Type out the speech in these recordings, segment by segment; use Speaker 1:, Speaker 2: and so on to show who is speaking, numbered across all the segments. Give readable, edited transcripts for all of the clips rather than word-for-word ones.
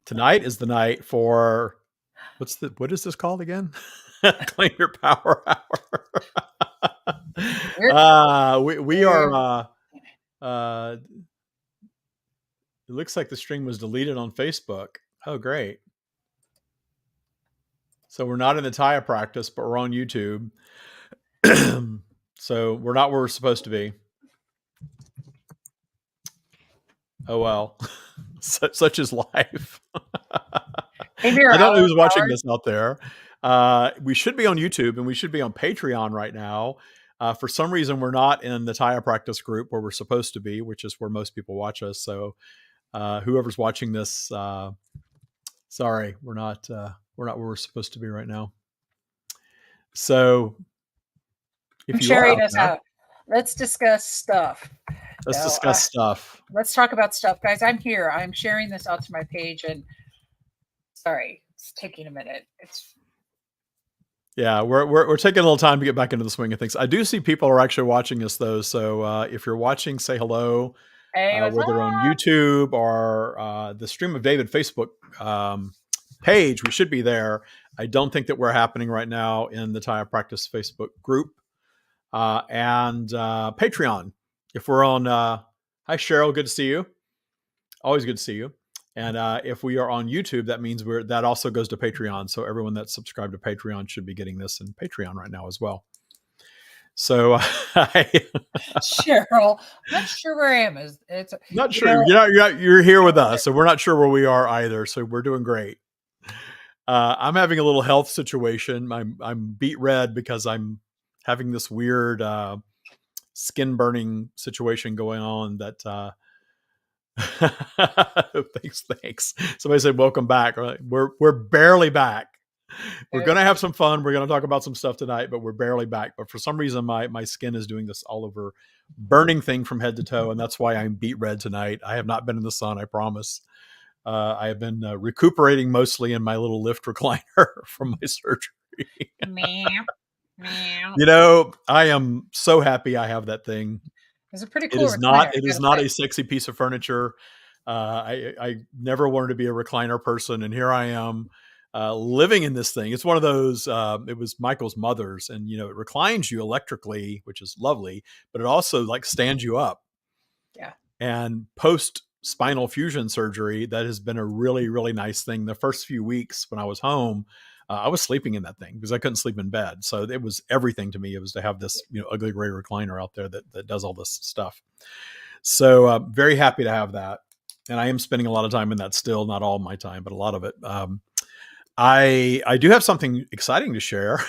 Speaker 1: Tonight is the night for what is this called again? Claim Your Power Hour. We are. It looks like the stream was deleted on Facebook. Oh, great. So we're not in the Taya practice, but we're on YouTube. So we're not where we're supposed to be. Oh, well. Such is life. I don't know who's watching this out there. We should be on YouTube and we should be on Patreon right now. For some reason, we're not in the Taya practice group where we're supposed to be, which is where most people watch us. So whoever's watching this, sorry, we're not where we're supposed to be right now. So
Speaker 2: if you sharing us out, let's discuss stuff.
Speaker 1: Let's discuss stuff.
Speaker 2: Let's talk about stuff, guys. I'm here. I'm sharing this out to my page, and sorry, it's taking a minute.
Speaker 1: We're taking a little time to get back into the swing of things. I do see people are actually watching us though, so if you're watching, say hello. Whether on YouTube or the Stream of David Facebook page, we should be there. I don't think that we're happening right now in the Taya Practice Facebook group and Patreon. If we're on, hi Cheryl, good to see you. Always good to see you. And if we are on YouTube, that means that also goes to Patreon. So everyone that's subscribed to Patreon should be getting this in Patreon right now as well. So
Speaker 2: Cheryl, not sure where I am. It's
Speaker 1: not sure. You're here with us, so we're not sure where we are either. So we're doing great. I'm having a little health situation. I'm beet red because I'm having this weird skin burning situation going on that thanks. Somebody said welcome back. We're barely back. We're gonna have some fun. We're gonna talk about some stuff tonight, but we're barely back. But for some reason, my skin is doing this all over burning thing from head to toe, and that's why I'm beet red tonight. I have not been in the sun, I promise. I have been recuperating mostly in my little lift recliner from my surgery. You know, I am so happy I have that thing.
Speaker 2: It's a pretty cool.
Speaker 1: It is not a sexy piece of furniture. I never wanted to be a recliner person, and here I am living in this thing. It's one of those. It was Michael's mother's, and you know, it reclines you electrically, which is lovely, but it also like stands you up.
Speaker 2: Yeah.
Speaker 1: And post spinal fusion surgery, that has been a really, really nice thing. The first few weeks when I was home, I was sleeping in that thing because I couldn't sleep in bed. So it was everything to me. It was to have this, ugly gray recliner out there that does all this stuff. So very happy to have that. And I am spending a lot of time in that still, not all my time, but a lot of it. I do have something exciting to share.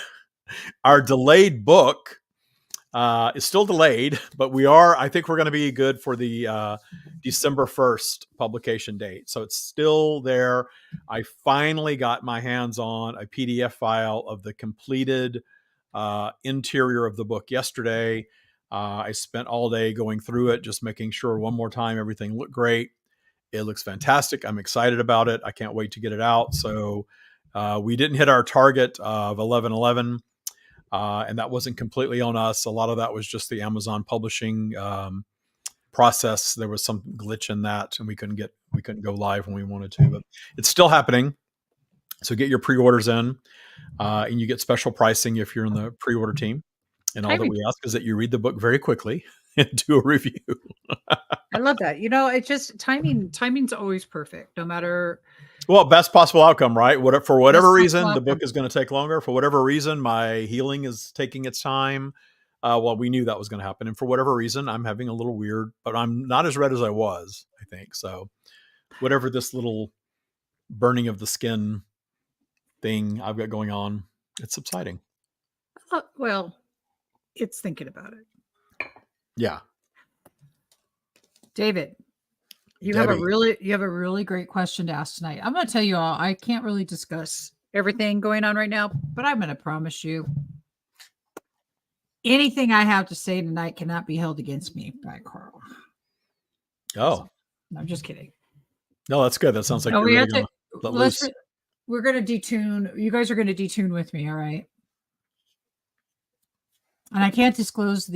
Speaker 1: Our delayed book is still delayed, but I think we're going to be good for the December 1st publication date. So it's still there. I finally got my hands on a PDF file of the completed interior of the book yesterday. I spent all day going through it, just making sure one more time everything looked great. It looks fantastic. I'm excited about it. I can't wait to get it out. So we didn't hit our target of 1111. And that wasn't completely on us. A lot of that was just the Amazon publishing process. There was some glitch in that, and we couldn't go live when we wanted to. But it's still happening. So get your pre-orders in, and you get special pricing if you're in the pre-order team. And all that we ask is that you read the book very quickly and do a review.
Speaker 2: I love that. It's just timing's always perfect, no matter.
Speaker 1: Well, best possible outcome, right? For whatever reason, the book is going to take longer. For whatever reason, my healing is taking its time. Well, we knew that was going to happen. And for whatever reason, I'm having a little weird, but I'm not as red as I was, I think. So whatever this little burning of the skin thing I've got going on, it's subsiding.
Speaker 2: Well, it's thinking about it.
Speaker 1: Yeah.
Speaker 2: David, you have a really great question to ask tonight. I'm going to tell you all, I can't really discuss everything going on right now, but I'm going to promise you anything I have to say tonight cannot be held against me by Carl.
Speaker 1: Oh,
Speaker 2: no, I'm just kidding.
Speaker 1: No, that's good. That sounds like you're really going to let loose.
Speaker 2: We're going to detune. You guys are going to detune with me. All right. And I can't disclose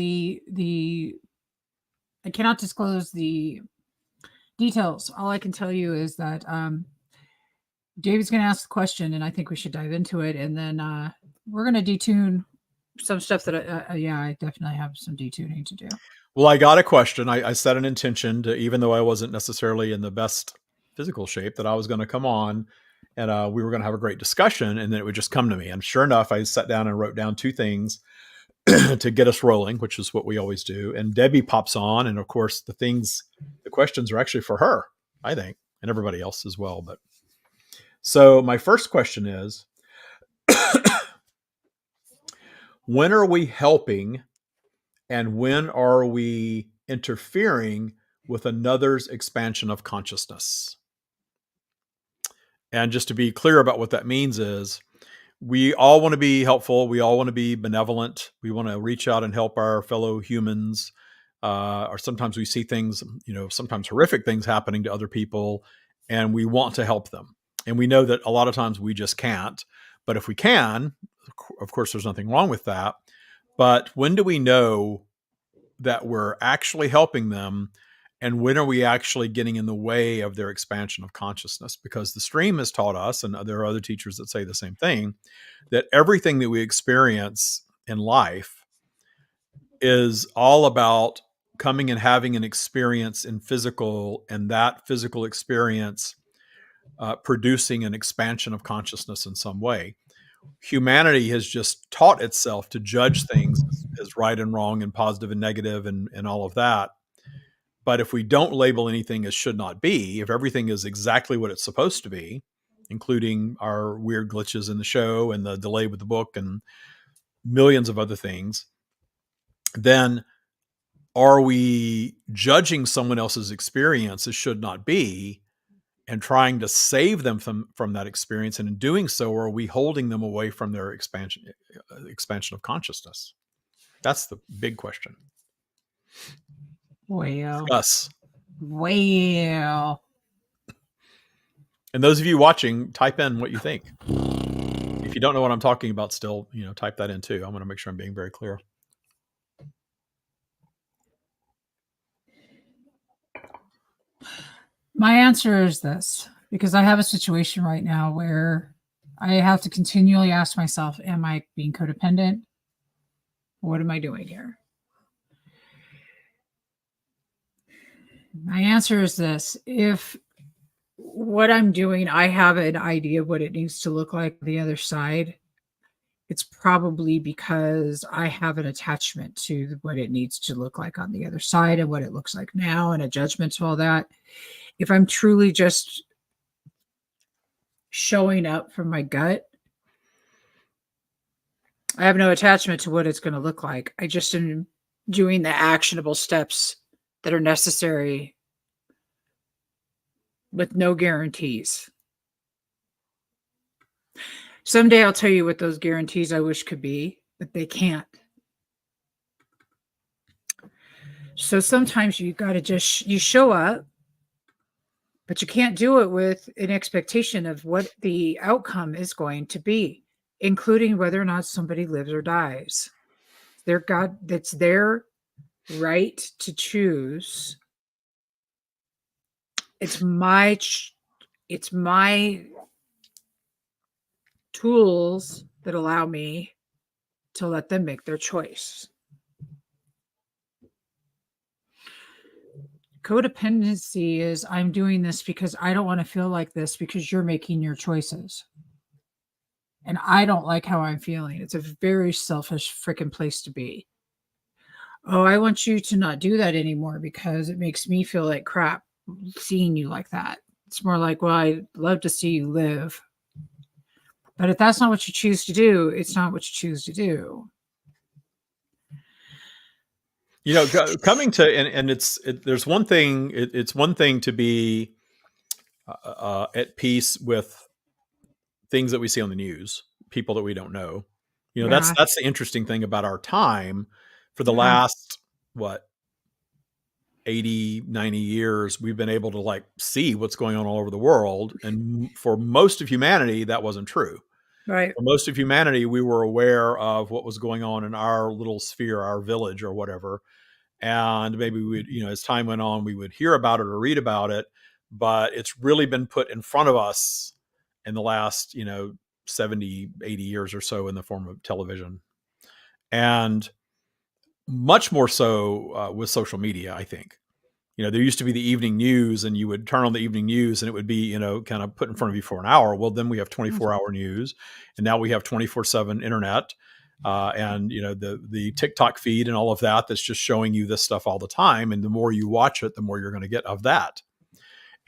Speaker 2: I cannot disclose the Details. All I can tell you is that David's going to ask the question, and I think we should dive into it. And then we're going to detune some stuff that, yeah, I definitely have some detuning to do.
Speaker 1: Well, I got a question. I set an intention to, even though I wasn't necessarily in the best physical shape, that I was going to come on and we were going to have a great discussion, and then it would just come to me. And sure enough, I sat down and wrote down two things to get us rolling, which is what we always do. And Debbie pops on, and of course, the questions are actually for her, I think, and everybody else as well. But so my first question is, when are we helping and when are we interfering with another's expansion of consciousness? And just to be clear about what that means is, we all want to be helpful. We all want to be benevolent. We want to reach out and help our fellow humans. Or sometimes we see things, sometimes horrific things happening to other people, and we want to help them. And we know that a lot of times we just can't. But if we can, of course, there's nothing wrong with that. But when do we know that we're actually helping them? And when are we actually getting in the way of their expansion of consciousness? Because the stream has taught us, and there are other teachers that say the same thing, that everything that we experience in life is all about coming and having an experience in physical, and that physical experience producing an expansion of consciousness in some way. Humanity has just taught itself to judge things as right and wrong and positive and negative and all of that. But if we don't label anything as should not be, if everything is exactly what it's supposed to be, including our weird glitches in the show and the delay with the book and millions of other things, then are we judging someone else's experience as should not be and trying to save them from that experience? And in doing so, are we holding them away from their expansion of consciousness? That's the big question.
Speaker 2: Well,
Speaker 1: Discuss.
Speaker 2: Well.
Speaker 1: And those of you watching, type in what you think. If you don't know what I'm talking about still, type that in too. I'm going to make sure I'm being very clear.
Speaker 2: My answer is this, because I have a situation right now where I have to continually ask myself, am I being codependent? What am I doing here? My answer is this. If what I'm doing, I have an idea of what it needs to look like on the other side, it's probably because I have an attachment to what it needs to look like on the other side and what it looks like now, and a judgment to all that. If I'm truly just showing up from my gut, I have no attachment to what it's going to look like. I just am doing the actionable steps that are necessary with no guarantees. Someday I'll tell you what those guarantees I wish could be, but they can't. So sometimes you got to you show up, but you can't do it with an expectation of what the outcome is going to be, including whether or not somebody lives or dies. That's their right to choose. It's my tools that allow me to let them make their choice. Codependency is, I'm doing this because I don't want to feel like this because you're making your choices. And I don't like how I'm feeling. It's a very selfish freaking place to be. Oh, I want you to not do that anymore because it makes me feel like crap seeing you like that. It's more like, well, I'd love to see you live. But if that's not what you choose to do, it's not what you choose to do.
Speaker 1: Coming to, and there's one thing, it's one thing to be at peace with things that we see on the news, people that we don't know. That's the interesting thing about our time. For the last, 80, 90 years, we've been able to see what's going on all over the world. And for most of humanity, that wasn't true.
Speaker 2: Right.
Speaker 1: For most of humanity, we were aware of what was going on in our little sphere, our village or whatever. And maybe we would, as time went on, we would hear about it or read about it, but it's really been put in front of us in the last, 70, 80 years or so in the form of television. And much more so with social media, I think. There used to be the evening news, and you would turn on the evening news and it would be, kind of put in front of you for an hour. Well, then we have 24-hour news, and now we have 24/7 internet. And the TikTok feed and all of that, that's just showing you this stuff all the time. And the more you watch it, the more you're going to get of that.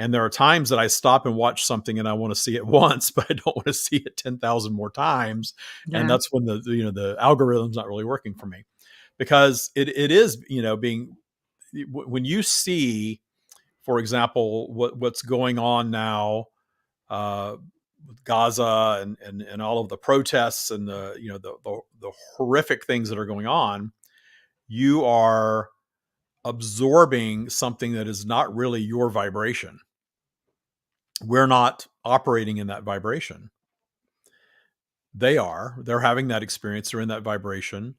Speaker 1: And there are times that I stop and watch something and I want to see it once, but I don't want to see it 10,000 more times. And
Speaker 2: Yeah.
Speaker 1: that's when the algorithm's not really working for me, because it is, being, when you see, for example, what's going on now, with Gaza and all of the protests and the horrific things that are going on, you are absorbing something that is not really your vibration. We're not operating in that vibration. They're having that experience. They're in that vibration.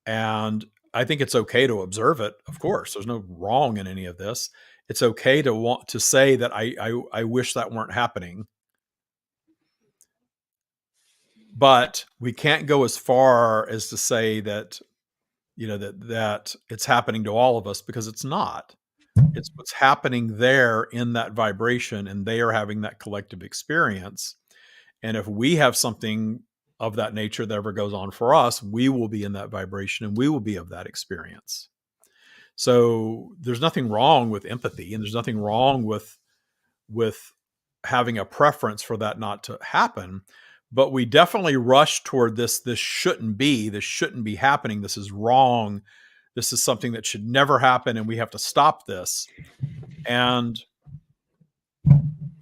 Speaker 1: And I think it's okay to observe it. Of course, there's no wrong in any of this. It's okay to want to say that I wish that weren't happening, but we can't go as far as to say that, that it's happening to all of us, because it's not. It's what's happening there in that vibration, and they are having that collective experience. And if we have something of that nature that ever goes on for us, we will be in that vibration and we will be of that experience. So there's nothing wrong with empathy, and there's nothing wrong with having a preference for that not to happen. But we definitely rush toward this shouldn't be happening. This is wrong. This is something that should never happen, and we have to stop this. And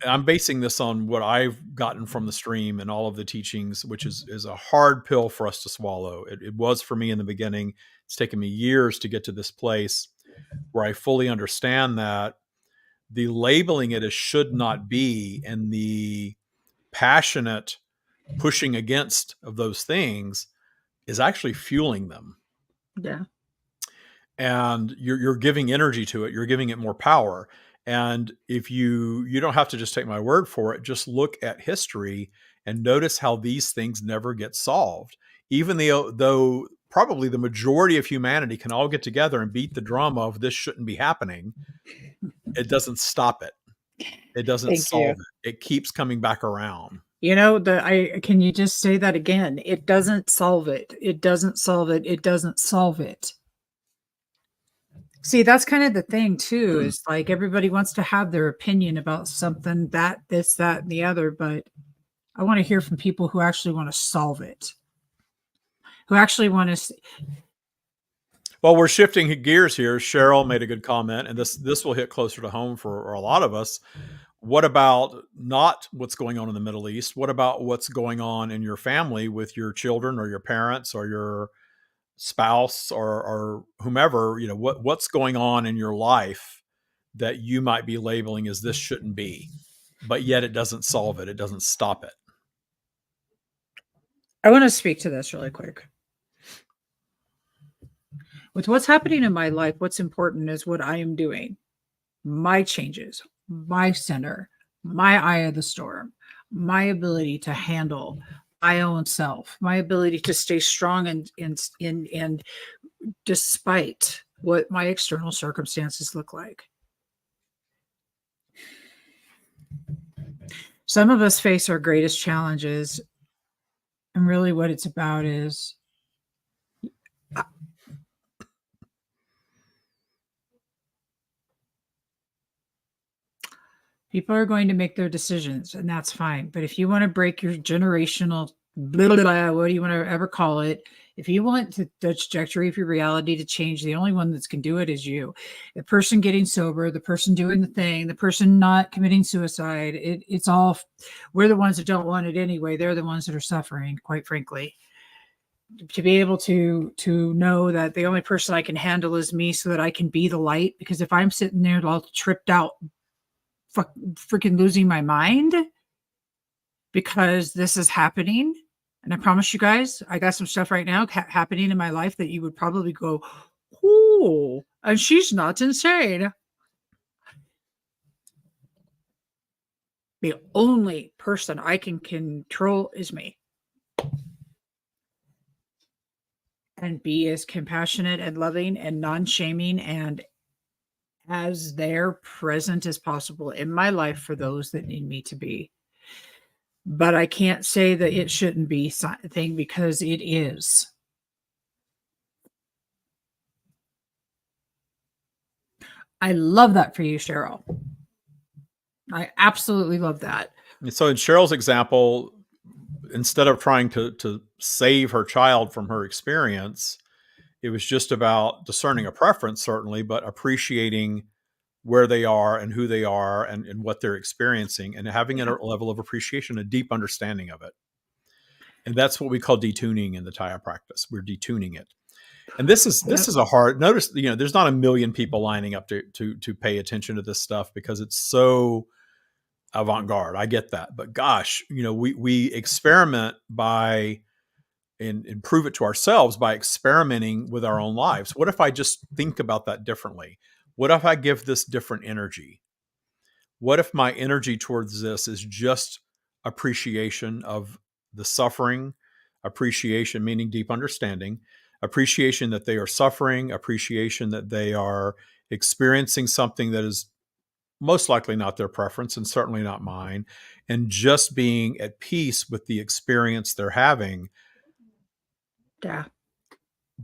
Speaker 1: I'm basing this on what I've gotten from the stream and all of the teachings, which is a hard pill for us to swallow. It was for me in the beginning. It's taken me years to get to this place where I fully understand that the labeling it as should not be, and the passionate pushing against of those things, is actually fueling them.
Speaker 2: Yeah.
Speaker 1: And you're giving energy to it. You're giving it more power. And if you don't have to just take my word for it, just look at history and notice how these things never get solved. Even though probably the majority of humanity can all get together and beat the drum of this shouldn't be happening, it doesn't stop it. It doesn't
Speaker 2: Thank you.
Speaker 1: solve it. It keeps coming back around.
Speaker 2: Can you just say that again? It doesn't solve it. It doesn't solve it. It doesn't solve it. See, that's kind of the thing too, is like everybody wants to have their opinion about something, that, this, that, and the other, but I want to hear from people who actually want to solve it, who actually want to.
Speaker 1: Well, we're shifting gears here. Cheryl made a good comment, and this will hit closer to home for a lot of us. What about not what's going on in the Middle East? What about what's going on in your family with your children or your parents or your spouse or whomever? What's going on in your life that you might be labeling as this shouldn't be, but yet it doesn't solve it. It doesn't stop it.
Speaker 2: I want to speak to this really quick. With what's happening in my life, what's important is what I am doing, my changes, my center, my eye of the storm, my ability to handle my own self, my ability to stay strong and despite what my external circumstances look like. Some of us face our greatest challenges, and really what it's about is people are going to make their decisions, and that's fine. But if you want to break your generational, blah, blah, blah, what do you want to ever call it? If you want the trajectory of your reality to change, the only one that can do it is you. The person getting sober, the person doing the thing, the person not committing suicide. It's all, we're the ones that don't want it anyway. They're the ones that are suffering, quite frankly. To be able to know that the only person I can handle is me, so that I can be the light. Because if I'm sitting there all tripped out, freaking losing my mind because this is happening, and I promise you guys, I got some stuff right now happening in my life that you would probably go, "Oh, And she's not insane. The only person I can control is me. And be as compassionate and loving and non-shaming and as there present as possible in my life for those that need me to be. But I can't say that it shouldn't be something because it is. I love that for you, Cheryl. I absolutely love that.
Speaker 1: So in Cheryl's example, instead of trying to save her child from her experience, it was just about discerning a preference, certainly, but appreciating where they are and who they are and what they're experiencing and having a
Speaker 2: Yeah.
Speaker 1: level of appreciation, a deep understanding of it. And that's what we call detuning in the Taya practice. We're detuning it. And this
Speaker 2: Yep.
Speaker 1: is a hard notice, there's not a million people lining up to pay attention to this stuff because it's so avant-garde. I get that. But gosh, we experiment by and prove it to ourselves by experimenting with our own lives. What if I just think about that differently? What if I give this different energy? What if my energy towards this is just appreciation of the suffering, appreciation meaning deep understanding, appreciation that they are suffering, appreciation that they are experiencing something that is most likely not their preference and certainly not mine, and just being at peace with the experience they're having.
Speaker 2: Yeah.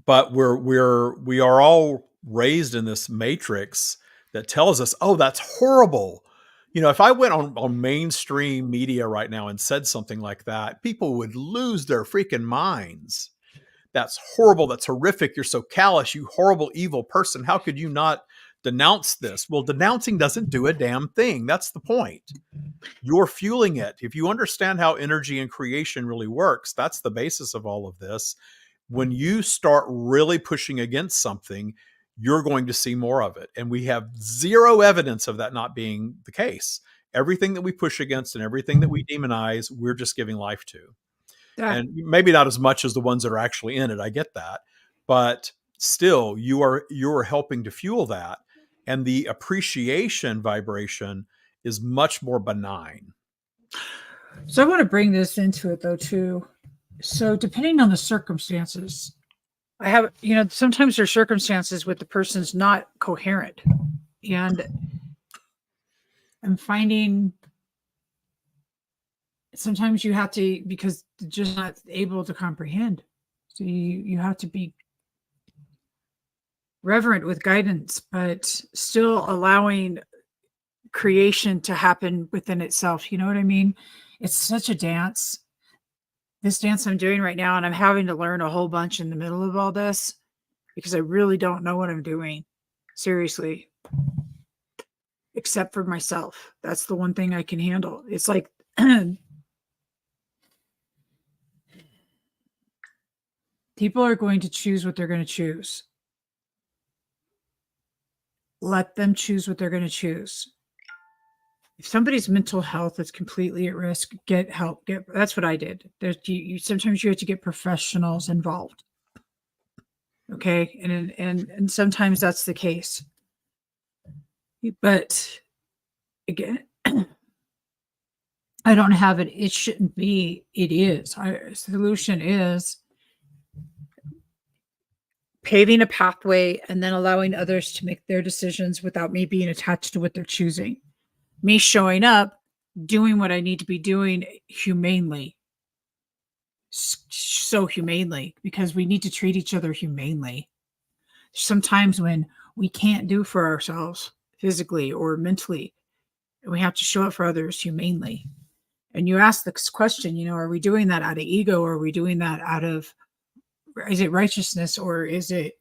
Speaker 1: But we are all raised in this matrix that tells us, oh, that's horrible. If I went on mainstream media right now and said something like that, people would lose their freaking minds. That's horrible. That's horrific. You're so callous, you horrible, evil person. How could you not denounce this? Well, denouncing doesn't do a damn thing. That's the point. You're fueling it. If you understand how energy and creation really works, that's the basis of all of this. When you start really pushing against something, you're going to see more of it. And we have zero evidence of that not being the case. Everything that we push against and everything that we demonize, we're just giving life to.
Speaker 2: Yeah.
Speaker 1: And maybe not as much as the ones that are actually in it. I get that. But still, you're helping to fuel that. And the appreciation vibration is much more benign.
Speaker 2: So I want to bring this into it though too. So depending on the circumstances, I have, sometimes there's circumstances with the person's not coherent. And I'm finding sometimes you have to, because they're just not able to comprehend. So you have to be reverent with guidance, but still allowing creation to happen within itself. You know what I mean? It's such a dance. This dance I'm doing right now, and I'm having to learn a whole bunch in the middle of all this because I really don't know what I'm doing. Seriously. Except for myself. That's the one thing I can handle. It's like people are going to choose what they're going to choose. Let them choose what they're going to choose. If somebody's mental health is completely at risk, get help. That's what I did. Sometimes you have to get professionals involved. Okay, and sometimes that's the case. But again, I don't have it. It shouldn't be. It is. Solution is paving a pathway and then allowing others to make their decisions without me being attached to what they're choosing. Me showing up, doing what I need to be doing humanely. So humanely, because we need to treat each other humanely. Sometimes when we can't do for ourselves physically or mentally, we have to show up for others humanely. And you ask this question, are we doing that out of ego, or are we doing that out of, is it righteousness, or is it,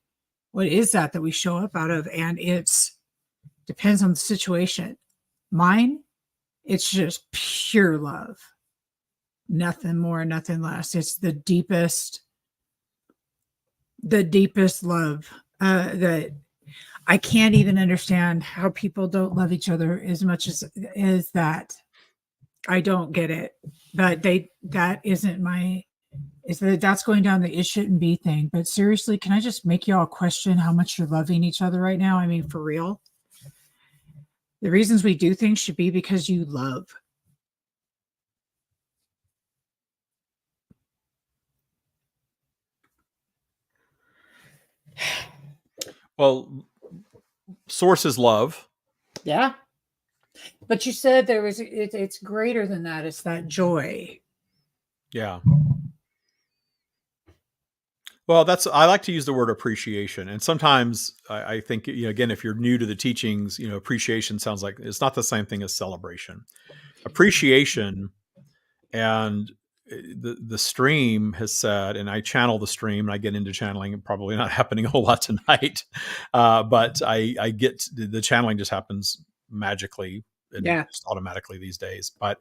Speaker 2: what is that we show up out of? And it's depends on the situation. Mine, it's just pure love. Nothing more, nothing less. It's the deepest love that I can't even understand how people don't love each other as much as that. I don't get it, but that isn't is that that's going down the it shouldn't be thing. But seriously, can I just make y'all question how much you're loving each other right now? I mean, for real. The reasons we do things should be because you love.
Speaker 1: Well, source is love.
Speaker 2: Yeah. But you said there was it's greater than that. It's that joy.
Speaker 1: Yeah. Well, I like to use the word appreciation, and sometimes I think, again, if you're new to the teachings, appreciation sounds like it's not the same thing as celebration. Appreciation, and the stream has said, and I channel the stream, and I get into channeling, and probably not happening a whole lot tonight, but I get the channeling just happens magically and
Speaker 2: Yeah.
Speaker 1: just automatically these days. But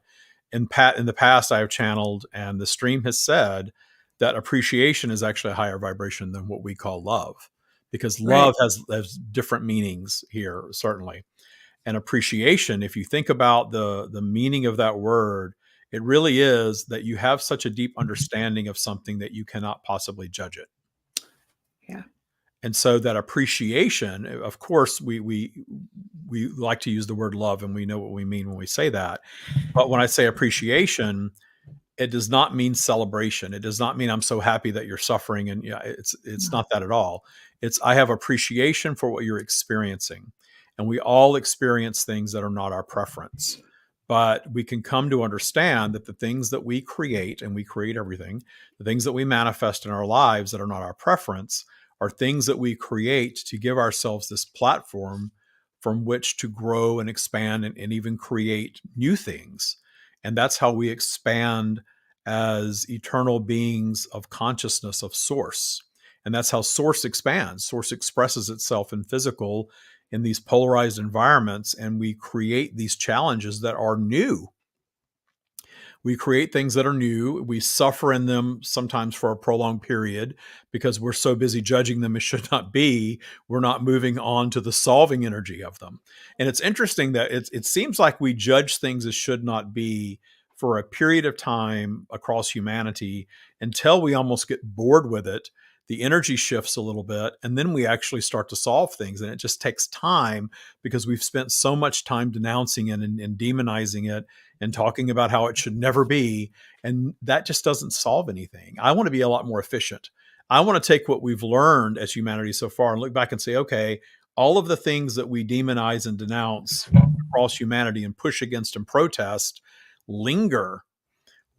Speaker 1: in the past, I have channeled, and the stream has said that appreciation is actually a higher vibration than what we call love, because
Speaker 2: Right.
Speaker 1: love has different meanings here, certainly. And appreciation, if you think about the meaning of that word, it really is that you have such a deep understanding of something that you cannot possibly judge it.
Speaker 2: Yeah.
Speaker 1: And so that appreciation, of course, we like to use the word love, and we know what we mean when we say that. But when I say appreciation, it does not mean celebration. It does not mean I'm so happy that you're suffering, and yeah, it's
Speaker 2: No.
Speaker 1: not that at all. It's I have appreciation for what you're experiencing, and we all experience things that are not our preference. But we can come to understand that the things that we create, and we create everything, the things that we manifest in our lives that are not our preference, are things that we create to give ourselves this platform from which to grow and expand and even create new things. And that's how we expand as eternal beings of consciousness of source. And that's how source expands. Source expresses itself in physical, in these polarized environments, and we create these challenges that are new. We create things that are new. We suffer in them sometimes for a prolonged period because we're so busy judging them as should not be. We're not moving on to the solving energy of them. And it's interesting that it seems like we judge things as should not be for a period of time across humanity until we almost get bored with it. The energy shifts a little bit, and then we actually start to solve things. And it just takes time because we've spent so much time denouncing it and demonizing it and talking about how it should never be. And that just doesn't solve anything. I want to be a lot more efficient. I want to take what we've learned as humanity so far and look back and say, okay, all of the things that we demonize and denounce across humanity and push against and protest linger.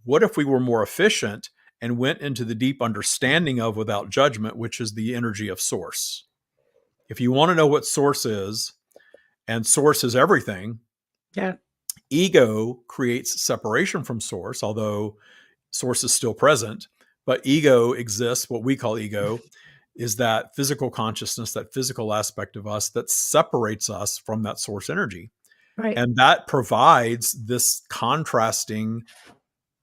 Speaker 1: What if we were more efficient and went into the deep understanding of without judgment, which is the energy of source? If you want to know what source is, and source is everything,
Speaker 2: Yeah.
Speaker 1: ego creates separation from source, although source is still present. But ego exists. What we call ego is that physical consciousness, that physical aspect of us that separates us from that source energy.
Speaker 2: Right.
Speaker 1: And that provides this contrasting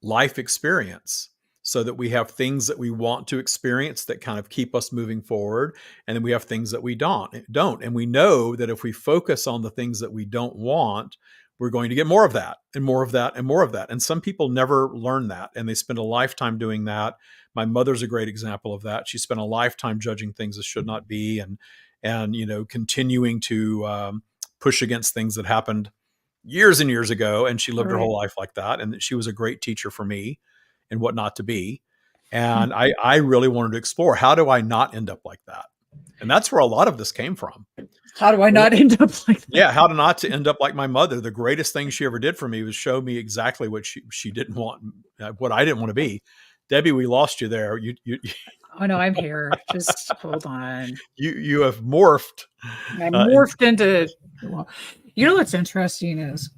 Speaker 1: life experience so that we have things that we want to experience that kind of keep us moving forward, and then we have things that we don't. And we know that if we focus on the things that we don't want, we're going to get more of that and more of that and more of that. And some people never learn that, and they spend a lifetime doing that. My mother's a great example of that. She spent a lifetime judging things that should not be, and continuing to push against things that happened years and years ago, and she lived her
Speaker 2: Right.
Speaker 1: whole life like that. And she was a great teacher for me and what not to be. And I really wanted to explore, how do I not end up like that? And that's where a lot of this came from.
Speaker 2: How do I not end up like that?
Speaker 1: Yeah, how to not to end up like my mother. The greatest thing she ever did for me was show me exactly what she didn't want, what I didn't want to be. Debbie, we lost you there.
Speaker 2: Oh no, I'm here. Just hold on.
Speaker 1: You have morphed.
Speaker 2: I
Speaker 1: In,
Speaker 2: morphed into. Well, you know what's interesting is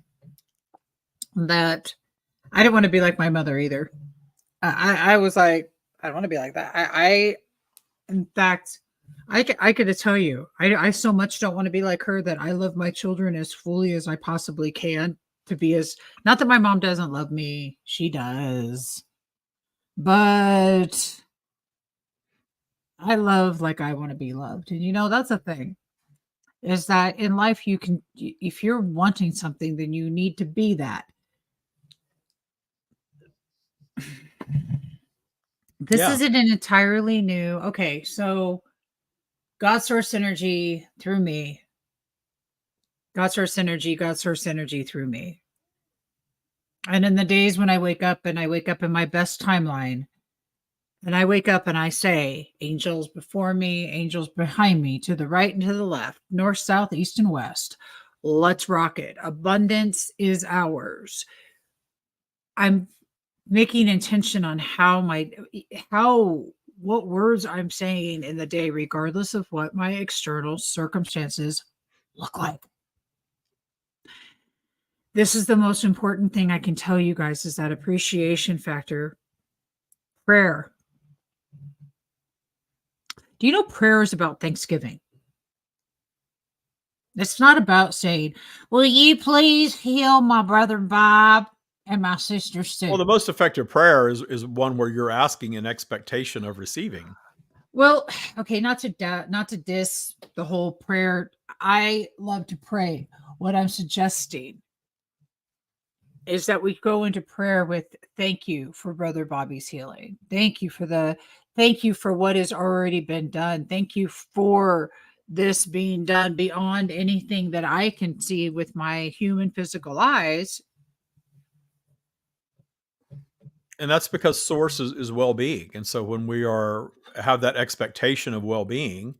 Speaker 2: that I didn't want to be like my mother either. I was like, I don't want to be like that. In fact, I could tell you, I so much don't want to be like her that I love my children as fully as I possibly can to be as, not that my mom doesn't love me, she does, but I love like I want to be loved. And that's the thing is that in life, if you're wanting something, then you need to be that. This
Speaker 1: Yeah.
Speaker 2: isn't an entirely new. Okay, so God source energy through me. God source energy through me. And in the days when I wake up and I wake up in my best timeline, and I wake up and I say, angels before me, angels behind me, to the right and to the left, north, south, east, and west. Let's rock it. Abundance is ours. I'm making intention on how what words I'm saying in the day, regardless of what my external circumstances look like. This is the most important thing I can tell you guys is that appreciation factor. Prayer. Do you know prayer is about thanksgiving? It's not about saying, "Will you please heal my brother Bob and my sister
Speaker 1: Well, the
Speaker 2: Sue?"
Speaker 1: most effective prayer is one where you're asking in expectation of receiving.
Speaker 2: Well, okay, not to diss the whole prayer. I love to pray. What I'm suggesting is that we go into prayer with thank you for brother Bobby's healing. Thank you for what has already been done. Thank you for this being done beyond anything that I can see with my human physical eyes.
Speaker 1: And that's because source is well-being. And so when we are have that expectation of well-being,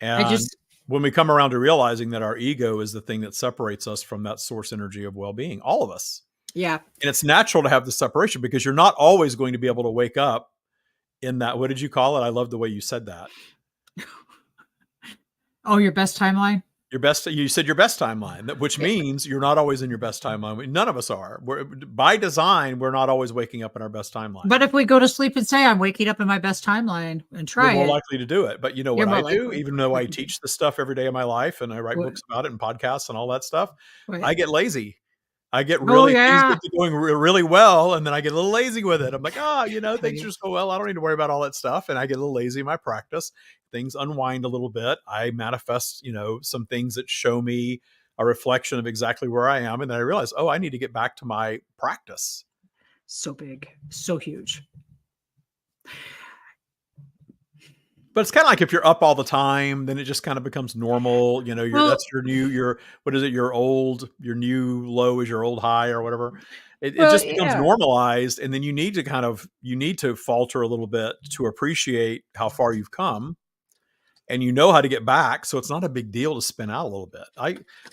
Speaker 2: I
Speaker 1: and
Speaker 2: just
Speaker 1: when we come around to realizing that our ego is the thing that separates us from that source energy of well-being, all of us.
Speaker 2: yeah.
Speaker 1: And it's natural to have the separation because you're not always going to be able to wake up in that, what did you call it? I love the way you said that.
Speaker 2: Oh, your best timeline?
Speaker 1: Your best, you said your best timeline, which means you're not always in your best timeline. None of us are. By design, we're not always waking up in our best timeline.
Speaker 2: But if we go to sleep and say I'm waking up in my best timeline and
Speaker 1: You're
Speaker 2: try
Speaker 1: more
Speaker 2: it,
Speaker 1: likely to do it. But you know
Speaker 2: you're
Speaker 1: what
Speaker 2: more
Speaker 1: I do?
Speaker 2: likely.
Speaker 1: Even though I
Speaker 2: What you do?
Speaker 1: teach this stuff every day of my life and I write
Speaker 2: What?
Speaker 1: books about it and podcasts and all that stuff,
Speaker 2: What?
Speaker 1: I get lazy. I get
Speaker 2: Oh
Speaker 1: really, things
Speaker 2: yeah.
Speaker 1: get to going really well, and then I get a little lazy with it. I'm like,
Speaker 2: Tell
Speaker 1: things
Speaker 2: you.
Speaker 1: just go well. I don't need to worry about all that stuff. And I get a little lazy in my practice. Things unwind a little bit. I manifest, some things that show me a reflection of exactly where I am. And then I realize, I need to get back to my practice.
Speaker 2: So big, so huge.
Speaker 1: But it's kind of like if you're up all the time, then it just kind of becomes normal.
Speaker 2: Well,
Speaker 1: That's what is it? Your new low is your old high or whatever. It
Speaker 2: well,
Speaker 1: just becomes
Speaker 2: yeah.
Speaker 1: normalized. And then you need to falter a little bit to appreciate how far you've come, and you know how to get back. So it's not a big deal to spin out a little bit.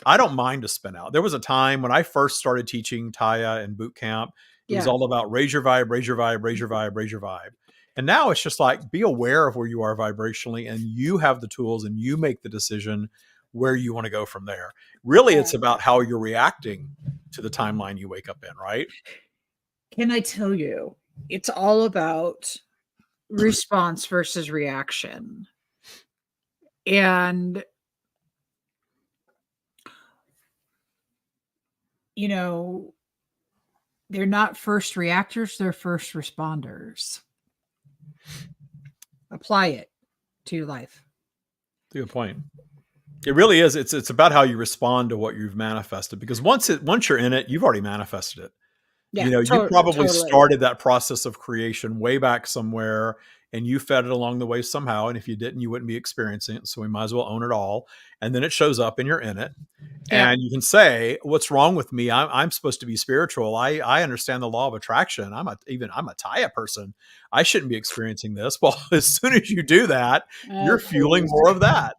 Speaker 1: I don't mind to spin out. There was a time when I first started teaching Taya and boot camp, it was
Speaker 2: Yeah.
Speaker 1: all about raise your vibe, raise your vibe, raise your vibe, raise your vibe. And now it's just like be aware of where you are vibrationally, and you have the tools and you make the decision where you want to go from there. Really,
Speaker 2: Yeah.
Speaker 1: it's about how you're reacting to the timeline you wake up in, right?
Speaker 2: Can I tell you? It's all about response versus reaction. And, you know, they're not first reactors, they're first responders. Apply it to your life.
Speaker 1: Good point. It really is. It's about how you respond to what you've manifested, because once you're in it, you've already manifested it.
Speaker 2: Yeah,
Speaker 1: You probably
Speaker 2: totally.
Speaker 1: started that process of creation way back somewhere, and you fed it along the way somehow. And if you didn't, you wouldn't be experiencing it. So we might as well own it all. And then it shows up and you're in it.
Speaker 2: Yeah.
Speaker 1: And you can say, what's wrong with me? I'm supposed to be spiritual. I understand the law of attraction. I'm a Taya person. I shouldn't be experiencing this. Well, as soon as you do that, you're fueling
Speaker 2: Please.
Speaker 1: more of that.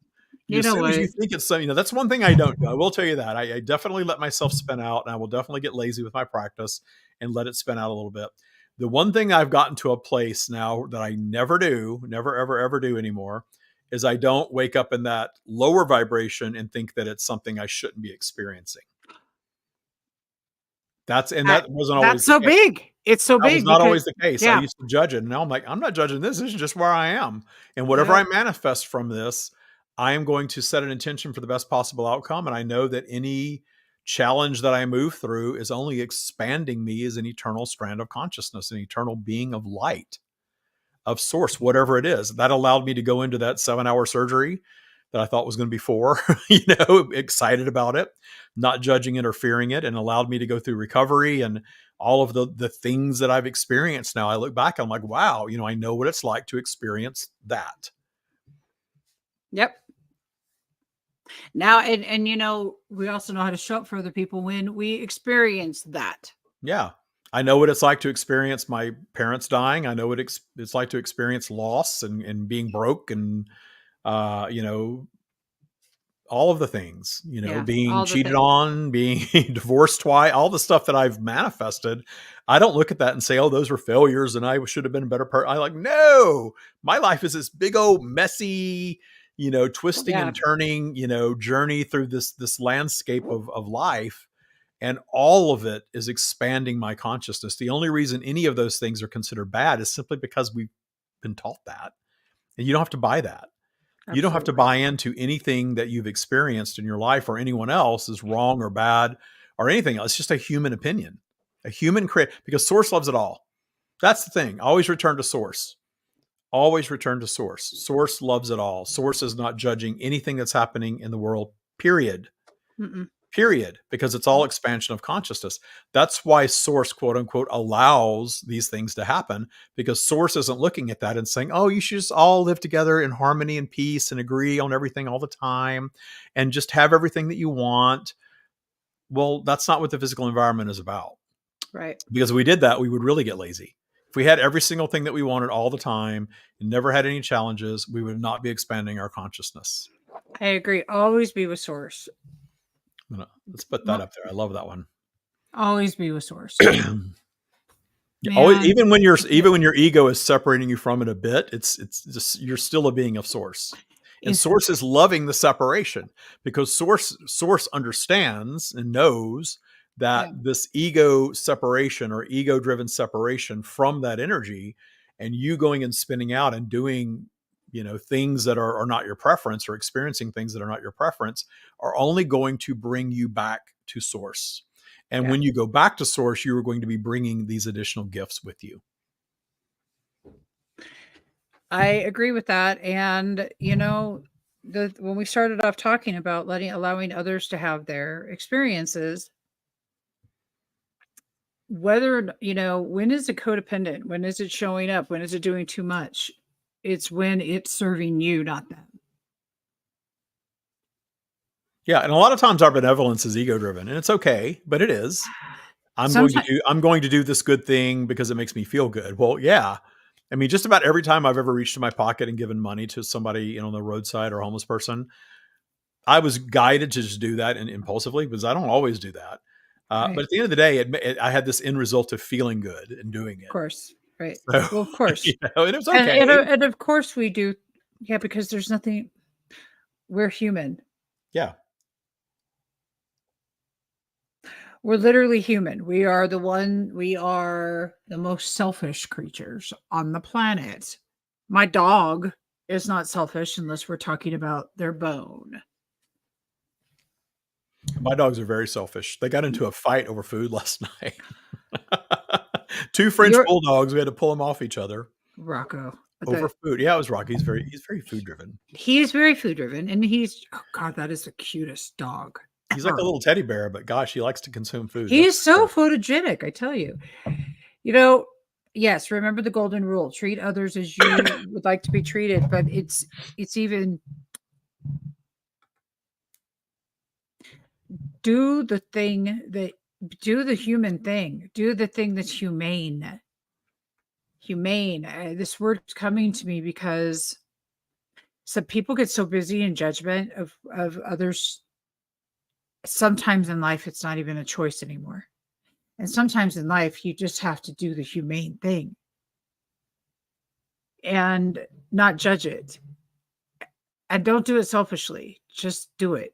Speaker 2: You
Speaker 1: As
Speaker 2: know
Speaker 1: soon as you
Speaker 2: what?
Speaker 1: think it's something, that's one thing I don't do. I will tell you that. I definitely let myself spin out, and I will definitely get lazy with my practice and let it spin out a little bit. The one thing I've gotten to a place now that I never do, never, ever, ever do anymore, is I don't wake up in that lower vibration and think that it's something I shouldn't be experiencing.
Speaker 2: That
Speaker 1: That wasn't always
Speaker 2: that's
Speaker 1: the
Speaker 2: so
Speaker 1: case.
Speaker 2: big. It's so
Speaker 1: That was
Speaker 2: big
Speaker 1: not
Speaker 2: because
Speaker 1: always the case. I
Speaker 2: yeah,
Speaker 1: used to judge it. And now I'm like, I'm not judging this. This is just where I am. And whatever
Speaker 2: yep.
Speaker 1: I manifest from this, I am going to set an intention for the best possible outcome. And I know that any challenge that I move through is only expanding me as an eternal strand of consciousness, an eternal being of light, of source, whatever it is. That allowed me to go into that 7-hour surgery that I thought was going to be 4, excited about it, not judging it or fearing it, and allowed me to go through recovery and all of the things that I've experienced. Now I look back, I'm like, wow, I know what it's like to experience that.
Speaker 2: Yep. Now, and we also know how to show up for other people when we experience that.
Speaker 1: Yeah. I know what it's like to experience my parents dying. I know what it's like to experience loss and being broke and, all of the things,
Speaker 2: Yeah,
Speaker 1: being
Speaker 2: all the
Speaker 1: cheated
Speaker 2: things.
Speaker 1: on, being divorced twice, all the stuff that I've manifested. I don't look at that and say, oh, those were failures and I should have been a better person. I like, no, my life is this big old messy, twisting
Speaker 2: Yeah,
Speaker 1: and turning, journey through this landscape of life. And all of it is expanding my consciousness. The only reason any of those things are considered bad is simply because we've been taught that. And you don't have to buy that. You don't have to
Speaker 2: absolutely.
Speaker 1: buy into anything that you've experienced in your life or anyone else is wrong or bad or anything else. It's just a human opinion, a human create, because source loves it all. That's the thing. Always return to source. Always return to source. Source loves it all. Source is not judging anything that's happening in the world, period.
Speaker 2: Mm-mm.
Speaker 1: Period, because it's all expansion of consciousness. That's why source, quote unquote, allows these things to happen, because source isn't looking at that and saying, oh, you should just all live together in harmony and peace and agree on everything all the time and just have everything that you want. Well, that's not what the physical environment is about,
Speaker 2: Right.
Speaker 1: because if we did that, we would really get lazy. If we had every single thing that we wanted all the time and never had any challenges, we would not be expanding our consciousness.
Speaker 2: I agree. Always be with source.
Speaker 1: Let's put that up there. I love that one.
Speaker 2: Always be with source.
Speaker 1: Yeah, always,
Speaker 2: Man,
Speaker 1: even when your ego is separating you from it a bit, it's just you're still a being of source. And
Speaker 2: it's
Speaker 1: source is loving the separation, because source understands and knows that
Speaker 2: yeah,
Speaker 1: this ego separation or ego driven separation from that energy, and you going and spinning out and doing things that are not your preference or experiencing things that are not your preference are only going to bring you back to source. And
Speaker 2: yeah.
Speaker 1: when you go back to source, you are going to be bringing these additional gifts with you.
Speaker 2: I agree with that. And the when we started off talking about allowing others to have their experiences, whether when is it codependent? When is it showing up? When is it doing too much? It's when it's serving you, not them.
Speaker 1: Yeah, and a lot of times our benevolence is ego driven, and it's okay, but it is.
Speaker 2: Sometimes,
Speaker 1: I'm going to do this good thing because it makes me feel good. Well, yeah. I mean, just about every time I've ever reached in my pocket and given money to somebody, on the roadside or a homeless person, I was guided to just do that and impulsively, because I don't always do that. But
Speaker 2: right?
Speaker 1: at the end of the day, I had this end result of feeling good and doing
Speaker 2: Of
Speaker 1: it.
Speaker 2: course, right?
Speaker 1: So,
Speaker 2: Well, of course,
Speaker 1: and it was
Speaker 2: and
Speaker 1: okay.
Speaker 2: and of course we do. Yeah, because there's nothing. We're human.
Speaker 1: Yeah.
Speaker 2: We're literally human. We are the most selfish creatures on the planet. My dog is not selfish unless we're talking about their bone.
Speaker 1: My dogs are very selfish. They got into a fight over food last night. Two French
Speaker 2: You're
Speaker 1: bulldogs. We had to pull them off each other
Speaker 2: Rocco.
Speaker 1: over food. Yeah, it was Rocky. He's very food driven.
Speaker 2: He's very food driven, and oh god, that is the cutest dog
Speaker 1: He's like a
Speaker 2: ever.
Speaker 1: little teddy bear, but gosh, he likes to consume food.
Speaker 2: He
Speaker 1: That's
Speaker 2: is so
Speaker 1: for
Speaker 2: photogenic, I tell you. You know, yes, remember the golden rule: treat others as you
Speaker 1: sure.
Speaker 2: would like to be treated. But it's even do the thing that do the human thing. Do the thing that's humane. Humane. This word's coming to me because some people get so busy in judgment of others. Sometimes in life, it's not even a choice anymore. And sometimes in life, you just have to do the humane thing and not judge it. And don't do it selfishly. Just do it.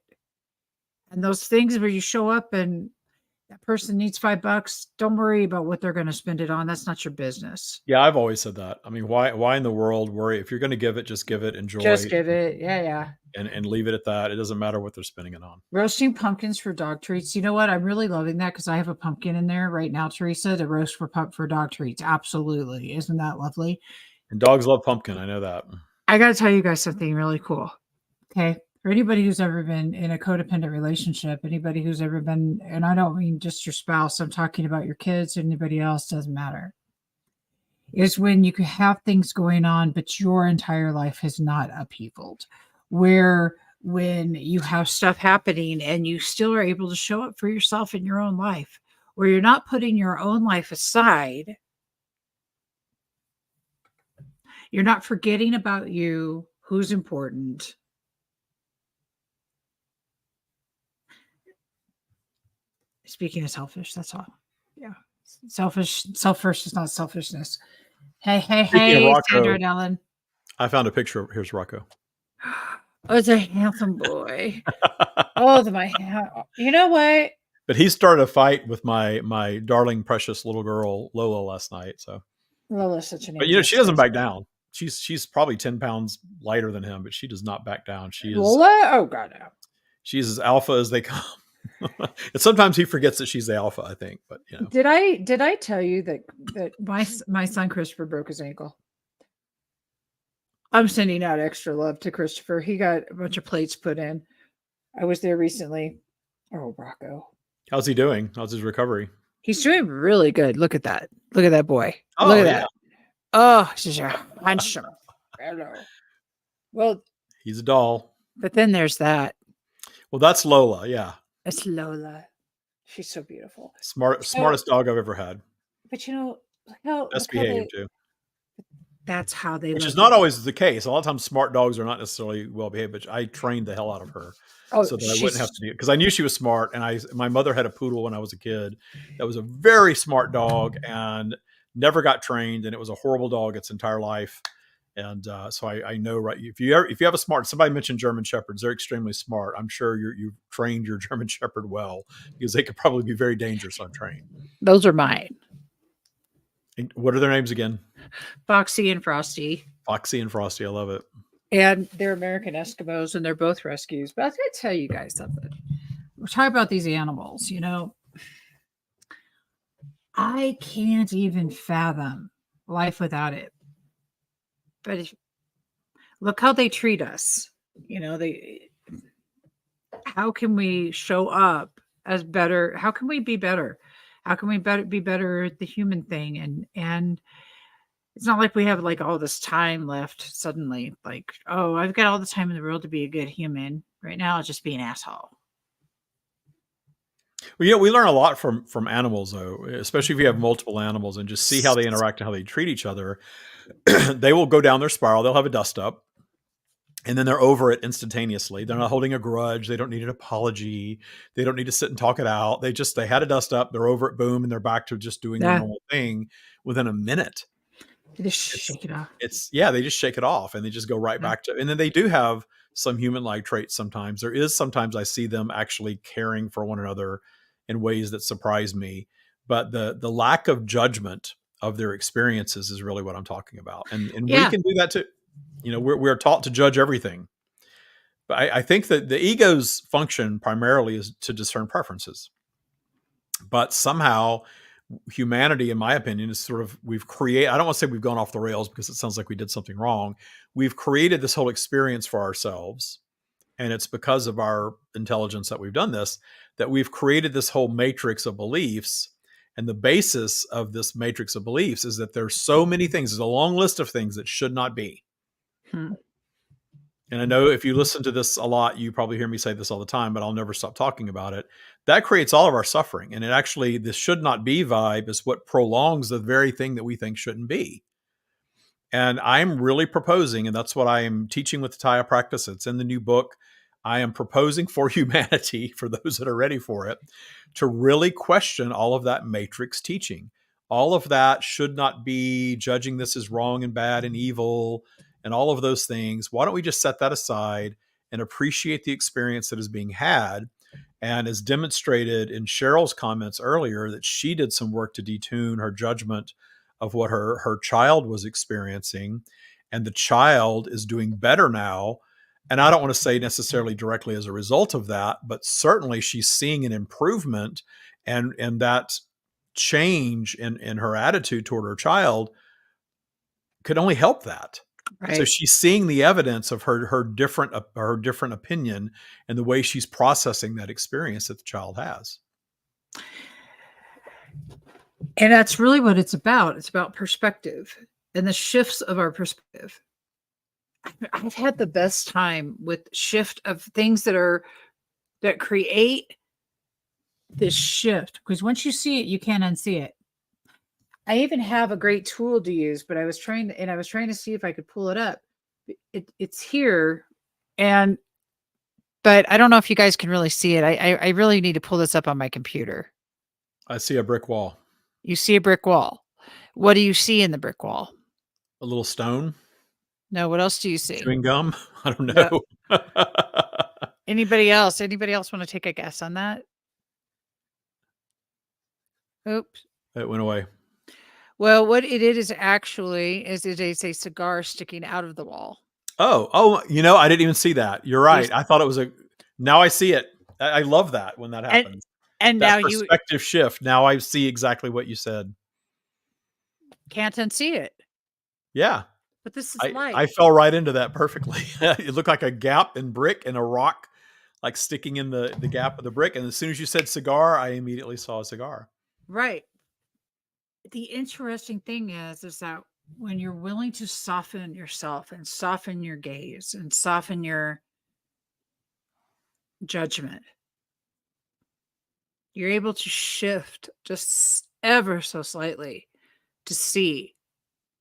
Speaker 2: And those things where you show up and that person needs $5, don't worry about what they're going to spend it on. That's not your business.
Speaker 1: Yeah, I've always said that. I mean, why in the world worry? If you're going to give it, just give it,
Speaker 2: Just
Speaker 1: enjoy,
Speaker 2: give it. Yeah, yeah.
Speaker 1: and leave it at that. It doesn't matter what they're spending it on.
Speaker 2: Roasting pumpkins for dog treats. You know what? I'm really loving that because I have a pumpkin in there right now, Teresa, to roast for dog treats. Absolutely. Isn't that lovely?
Speaker 1: And dogs love pumpkin. I know that.
Speaker 2: I got to tell you guys something really cool. Okay. For anybody who's ever been in a codependent relationship, anybody who's ever been, and I don't mean just your spouse, I'm talking about your kids, anybody else, doesn't matter, is when you could have things going on, but your entire life has not upheavaled. Where when you have stuff happening and you still are able to show up for yourself in your own life, where you're not putting your own life aside, you're not forgetting about you, who's important. Speaking of selfish, that's all. Yeah. Self first is not selfishness. Hey, hey,
Speaker 1: Speaking of
Speaker 2: hey, Sandra
Speaker 1: Rocco,
Speaker 2: and Ellen.
Speaker 1: I found a picture of here's Rocco.
Speaker 2: Oh, it's a handsome boy. Oh, you know what?
Speaker 1: But he started a fight with my darling precious little girl Lola last night. So,
Speaker 2: Lola's such an
Speaker 1: but
Speaker 2: angel.
Speaker 1: she doesn't back down. She's probably 10 pounds lighter than him, but she does not back down.
Speaker 2: Lola? Oh God, no.
Speaker 1: She's as alpha as they come. And sometimes he forgets that she's the alpha, I think. But
Speaker 2: Did I tell you that my son Christopher broke his ankle? I'm sending out extra love to Christopher. He got a bunch of plates put in. I was there recently. Oh, Rocco.
Speaker 1: how's he doing? How's his recovery?
Speaker 2: He's doing really good. Look at that. Look at that boy. Look
Speaker 1: Oh
Speaker 2: at
Speaker 1: yeah,
Speaker 2: that. Oh, she's a handsome fellow. Well,
Speaker 1: he's a doll.
Speaker 2: but then there's that.
Speaker 1: Well, that's Lola. Yeah,
Speaker 2: It's Lola. She's so beautiful. So,
Speaker 1: smartest dog I've ever had.
Speaker 2: but
Speaker 1: Best
Speaker 2: look how
Speaker 1: behaved too.
Speaker 2: that's how they
Speaker 1: Which is
Speaker 2: love
Speaker 1: not
Speaker 2: you.
Speaker 1: always the case. A lot of times, smart dogs are not necessarily well behaved. But I trained the hell out of her
Speaker 2: Oh,
Speaker 1: so that I wouldn't have
Speaker 2: she's
Speaker 1: to do it because I knew she was smart. And my mother had a poodle when I was a kid that was a very smart dog and never got trained, and it was a horrible dog its entire life. And so I know, right, if you have a smart, somebody mentioned German shepherds, they're extremely smart. I'm sure you've trained your German shepherd well because they could probably be very dangerous on train.
Speaker 2: those are mine.
Speaker 1: And what are their names again?
Speaker 2: Foxy and Frosty.
Speaker 1: Foxy and Frosty. I love it.
Speaker 2: And they're American Eskimos and they're both rescues. But I was gonna tell you guys something. We're talking about these animals, I can't even fathom life without it. But look how they treat us. They how can we show up as better? How can we be better? How can we be better at the human thing? And it's not like we have like all this time left suddenly. Like, oh, I've got all the time in the world to be a good human. Right now, I'll just be an asshole.
Speaker 1: Well, we learn a lot from animals, though, especially if you have multiple animals and just see how they interact and how they treat each other. They will go down their spiral. They'll have a dust up, and then they're over it instantaneously. They're not holding a grudge. They don't need an apology. They don't need to sit and talk it out. They had a dust up. They're over it. Boom, and they're back to just doing their
Speaker 2: Yeah,
Speaker 1: normal thing within a minute.
Speaker 2: they just
Speaker 1: It's
Speaker 2: shake it off.
Speaker 1: they just shake it off and they just go right
Speaker 2: Yeah.
Speaker 1: back to. And then they do have some human-like traits. Sometimes I see them actually caring for one another in ways that surprise me. But the lack of judgment of their experiences is really what I'm talking about. And we
Speaker 2: Yeah.
Speaker 1: can do that too. We're taught to judge everything. But I think that the ego's function primarily is to discern preferences. But somehow humanity, in my opinion, is we've created, I don't want to say we've gone off the rails because it sounds like we did something wrong. We've created this whole experience for ourselves. And it's because of our intelligence that we've done this, that we've created this whole matrix of beliefs. And the basis of this matrix of beliefs is that there's so many things. There's a long list of things that should not be.
Speaker 2: Hmm.
Speaker 1: And I know if you listen to this a lot, you probably hear me say this all the time, but I'll never stop talking about it. That creates all of our suffering. And it actually, this should not be vibe is what prolongs the very thing that we think shouldn't be. And I'm really proposing, and that's what I am teaching with the Taya practice. It's in the new book. I am proposing for humanity, for those that are ready for it, to really question all of that matrix teaching. All of that should not be judging this as wrong and bad and evil and all of those things. Why don't we just set that aside and appreciate the experience that is being had? And as demonstrated in Cheryl's comments earlier, that she did some work to detune her judgment of what her child was experiencing. And the child is doing better now. And I don't want to say necessarily directly as a result of that, but certainly she's seeing an improvement, and that change in her attitude toward her child could only help that. So
Speaker 2: Right.
Speaker 1: she's seeing the evidence of her different opinion and the way she's processing that experience that the child has.
Speaker 2: And that's really what it's about. It's about perspective and the shifts of our perspective. I've had the best time with shift of things that create this shift, because once you see it, you can't unsee it. I even have a great tool to use, but I was trying to see if I could pull it up. It's here, and but I don't know if you guys can really see it. I really need to pull this up on my computer.
Speaker 1: I see a brick wall,
Speaker 2: You see a brick wall. What do you see in the brick wall?
Speaker 1: a little stone,
Speaker 2: No, what else do you see?
Speaker 1: chewing gum. I don't
Speaker 2: No.
Speaker 1: know.
Speaker 2: Anybody else? Anybody else want to take a guess on that? Oops.
Speaker 1: It went away.
Speaker 2: Well, what it is actually is it is a cigar sticking out of the wall.
Speaker 1: Oh, I didn't even see that. You're
Speaker 2: You
Speaker 1: right. I thought it was a. Now I see it. I love that when that
Speaker 2: and
Speaker 1: happens.
Speaker 2: and
Speaker 1: That
Speaker 2: now you
Speaker 1: perspective shift. Now I see exactly what you said.
Speaker 2: can't unsee it.
Speaker 1: Yeah,
Speaker 2: But this is
Speaker 1: I
Speaker 2: life.
Speaker 1: fell right into that perfectly. It looked like a gap in brick and a rock, like sticking in the gap of the brick. And as soon as you said cigar, I immediately saw a cigar.
Speaker 2: Right. The interesting thing is that when you're willing to soften yourself and soften your gaze and soften your judgment, you're able to shift just ever so slightly to see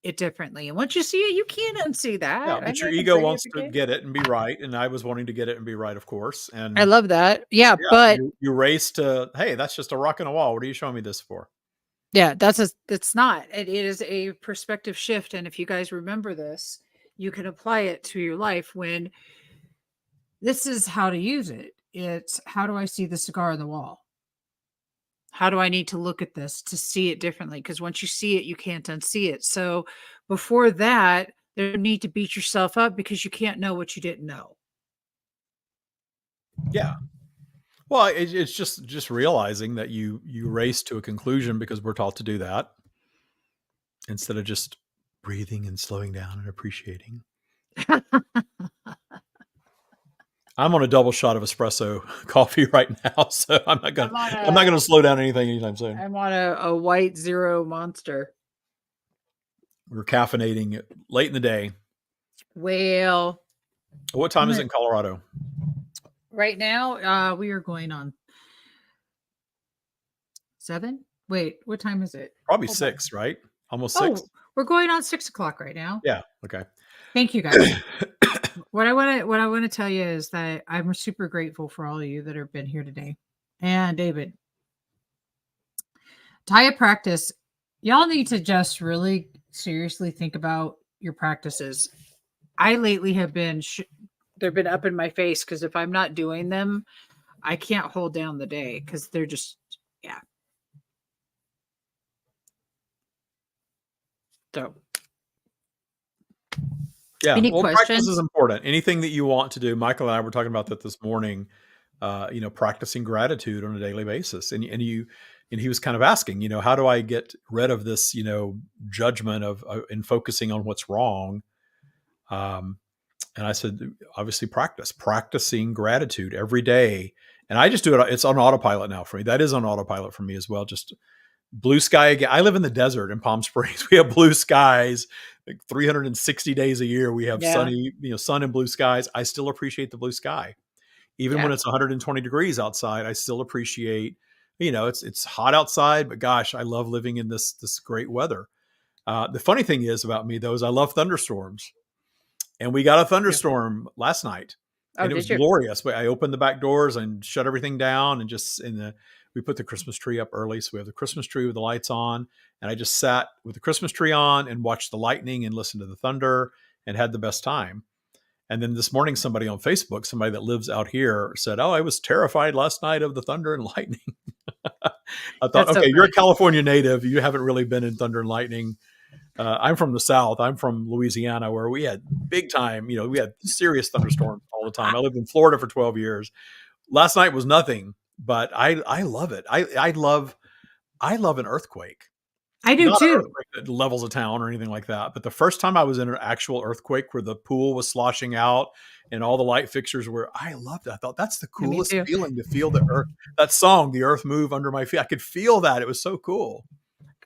Speaker 2: it differently. And once you see it, you can't unsee
Speaker 1: Yeah,
Speaker 2: that. I'm
Speaker 1: but your
Speaker 2: not gonna
Speaker 1: ego
Speaker 2: bring it up
Speaker 1: wants to
Speaker 2: again.
Speaker 1: get it and be right, and I was wanting to get it and be right, of course.
Speaker 2: I
Speaker 1: And
Speaker 2: love that. Yeah,
Speaker 1: yeah,
Speaker 2: but
Speaker 1: you race to, hey, that's just a rock and a wall. What are you showing me this for?
Speaker 2: yeah, it's not. It is a perspective shift. And if you guys remember this, you can apply it to your life when this is how to use it. It's how do I see the cigar on the wall? How do I need to look at this to see it differently? Because once you see it, you can't unsee it. So before that, there's no need to beat yourself up because you can't know what you didn't know.
Speaker 1: Yeah. Well, it's just realizing that you race to a conclusion because we're taught to do that instead of just breathing and slowing down and appreciating. I'm on a double shot of espresso coffee right now, so
Speaker 2: I'm on
Speaker 1: I'm not gonna
Speaker 2: a
Speaker 1: slow down anything anytime soon.
Speaker 2: I'm on a white zero monster.
Speaker 1: We're caffeinating late in the day.
Speaker 2: Well,
Speaker 1: What
Speaker 2: I'm
Speaker 1: time is it
Speaker 2: gonna
Speaker 1: in Colorado?
Speaker 2: right now, we are going on 7. Wait, what time is it?
Speaker 1: Probably
Speaker 2: Hold on.
Speaker 1: 6, right? Almost 6?
Speaker 2: Oh, we're going on 6 o'clock right now.
Speaker 1: Yeah, okay.
Speaker 2: Thank you guys. What I want to tell you is that I'm super grateful for all of you that have been here today. And David, Taya practice, y'all need to just really seriously think about your practices. I lately have been they've been up in my face because if I'm not doing them, I can't hold down the day because they're just yeah. So
Speaker 1: Yeah,
Speaker 2: any
Speaker 1: well, practice is
Speaker 2: questions?
Speaker 1: important. Anything that you want to do, Michael and I were talking about that this morning. Practicing gratitude on a daily basis, and he was kind of asking, how do I get rid of this, judgment of and focusing on what's wrong? Um, and I said, obviously, practicing gratitude every day, and I just do it. It's on autopilot now for me. That is on autopilot for me as well. Just blue sky again. I live in the desert in Palm Springs. We have blue skies like 360 days a year. We have
Speaker 2: Yeah.
Speaker 1: sunny, sun and blue skies. I still appreciate the blue sky. Even when
Speaker 2: Yeah.
Speaker 1: it's 120 degrees outside, I still appreciate, it's hot outside, but gosh, I love living in this great weather. The funny thing is about me though, is I love thunderstorms. And we got a
Speaker 2: Yeah.
Speaker 1: thunderstorm last night
Speaker 2: Oh,
Speaker 1: and it was
Speaker 2: did you?
Speaker 1: glorious. But I opened the back doors and shut everything down and we put the Christmas tree up early. So we have the Christmas tree with the lights on. And I just sat with the Christmas tree on and watched the lightning and listened to the thunder and had the best time. And then this morning, somebody on Facebook, somebody that lives out here said, "Oh, I was terrified last night of the thunder and lightning." I thought,
Speaker 2: That's so
Speaker 1: okay, you're a
Speaker 2: funny.
Speaker 1: California native. You haven't really been in thunder and lightning. I'm from the South. I'm from Louisiana, where we had big time, we had serious thunderstorms all the time.
Speaker 2: I
Speaker 1: I lived in Florida for 12 years. Last night was nothing, but I love it. I love an earthquake.
Speaker 2: I do
Speaker 1: Not an
Speaker 2: too.
Speaker 1: earthquake that levels a town or anything like that, but the first time I was in an actual earthquake where the pool was sloshing out and all the light fixtures were, I loved it. I thought that's the
Speaker 2: Yeah, me
Speaker 1: coolest
Speaker 2: too.
Speaker 1: feeling to feel the earth, that song, The Earth Move Under My Feet. I could feel that. It was so cool.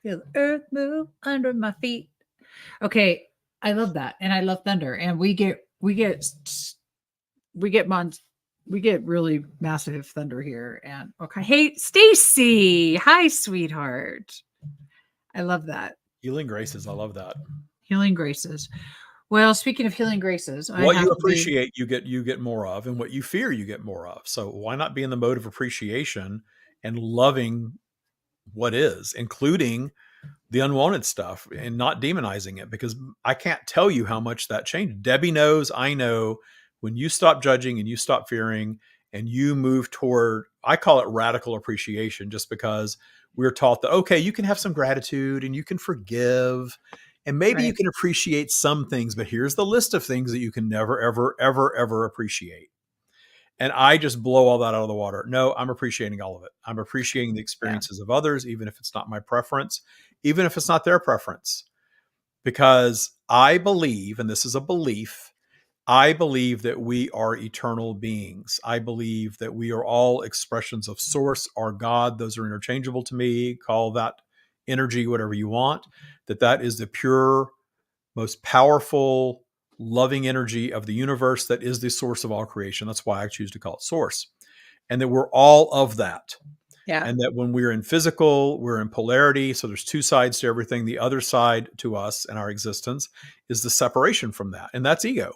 Speaker 2: Feel the earth move under my feet. Okay, I love that, and I love thunder, and we get mon we get really massive thunder here. And okay, hey, Stacy, hi, sweetheart. I love that.
Speaker 1: Healing graces. I love that.
Speaker 2: Healing graces. Well, speaking of healing graces, I
Speaker 1: What
Speaker 2: have
Speaker 1: you
Speaker 2: to be.
Speaker 1: appreciate, you get more of, and what you fear, you get more of. So why not be in the mode of appreciation and loving what is, including the unwanted stuff, and not demonizing it, because I can't tell you how much that changed. Debbie knows, I know, when you stop judging and you stop fearing and you move toward, I call it radical appreciation, just because we're taught that, okay, you can have some gratitude and you can forgive and maybe you
Speaker 2: Right.
Speaker 1: can appreciate some things, but here's the list of things that you can never, ever, ever, ever appreciate. And I just blow all that out of the water. No, I'm appreciating all of it. I'm appreciating the
Speaker 2: Yeah.
Speaker 1: experiences of others, even if it's not my preference, even if it's not their preference. Because I believe, and this is a belief, I believe that we are eternal beings. I believe that we are all expressions of source or God. Those are interchangeable to me. Call that energy whatever you want. That is the pure, most powerful, loving energy of the universe that is the source of all creation. That's why I choose to call it source. And that we're all of that.
Speaker 2: Yeah.
Speaker 1: And that when we're in physical, we're in polarity. So there's two sides to everything. The other side to us and our existence is the separation from that. And that's ego.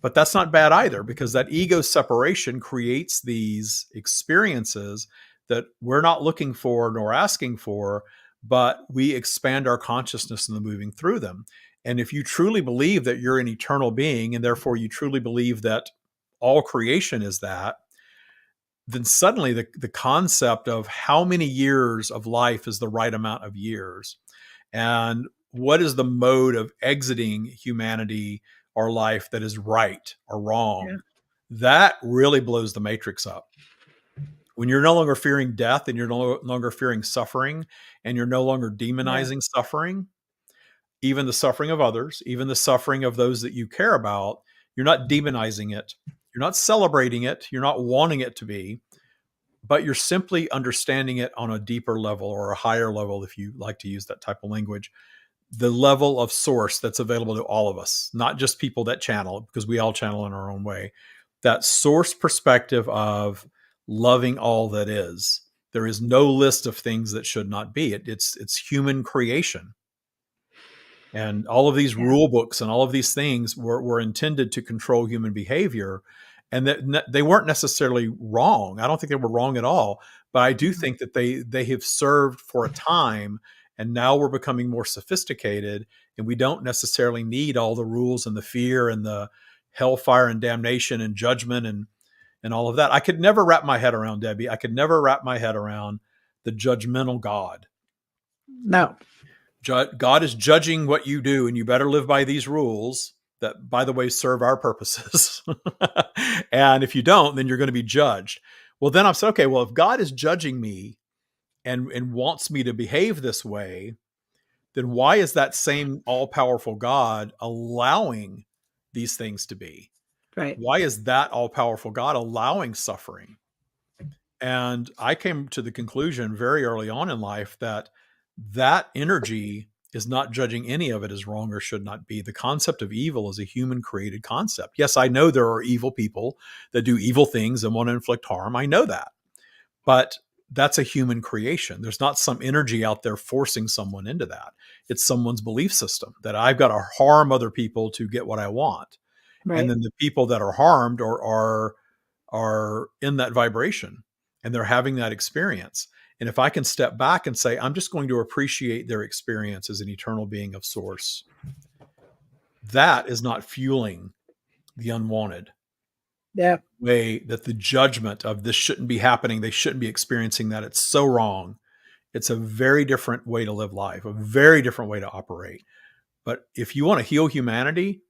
Speaker 1: But that's not bad either, because that ego separation creates these experiences that we're not looking for nor asking for, but we expand our consciousness in the moving through them. And if you truly believe that you're an eternal being, and therefore you truly believe that all creation is that, then suddenly the concept of how many years of life is the right amount of years, and what is the mode of exiting humanity or life that is right or
Speaker 2: Yeah.
Speaker 1: wrong, that really blows the matrix up. When you're no longer fearing death and you're no longer fearing suffering and you're no longer
Speaker 2: Yeah.
Speaker 1: demonizing suffering, even the suffering of others, even the suffering of those that you care about, you're not demonizing it, you're not celebrating it, you're not wanting it to be, but you're simply understanding it on a deeper level or a higher level, if you like to use that type of language, the level of source that's available to all of us, not just people that channel, because we all channel in our own way. That source perspective of loving all that is. There is no list of things that should not be. It's human creation. And all of these
Speaker 2: Yeah.
Speaker 1: rule books and all of these things were intended to control human behavior. And that they weren't necessarily wrong. I don't think they were wrong at all. But I do
Speaker 2: Mhm.
Speaker 1: think that they have served for a time, and now we're becoming more sophisticated, and we don't necessarily need all the rules and the fear and the hellfire and damnation and judgment and all of that. I could never wrap my head around, Debbie. I could never wrap my head around the judgmental God.
Speaker 2: No.
Speaker 1: God is judging what you do, and you better live by these rules that, by the way, serve our purposes. And if you don't, then you're going to be judged. Well, then I'm saying, okay, well, if God is judging me and wants me to behave this way, then why is that same all powerful God allowing these things to be?
Speaker 2: Right.
Speaker 1: Why is that all powerful God allowing suffering? And I came to the conclusion very early on in life that that energy is not judging any of it as wrong or should not be. The concept of evil is a human created concept. Yes, I know there are evil people that do evil things and want to inflict harm. I know that. But that's a human creation. There's not some energy out there forcing someone into that. It's someone's belief system that I've got to harm other people to get what I want. And
Speaker 2: Right.
Speaker 1: then the people that are harmed are in that vibration and they're having that experience. And if I can step back and say, I'm just going to appreciate their experience as an eternal being of source, that is not fueling the unwanted
Speaker 2: Yeah.
Speaker 1: way, that the judgment of this shouldn't be happening. They shouldn't be experiencing that. It's so wrong. It's a very different way to live life, a very different way to operate. But if you want to heal humanity,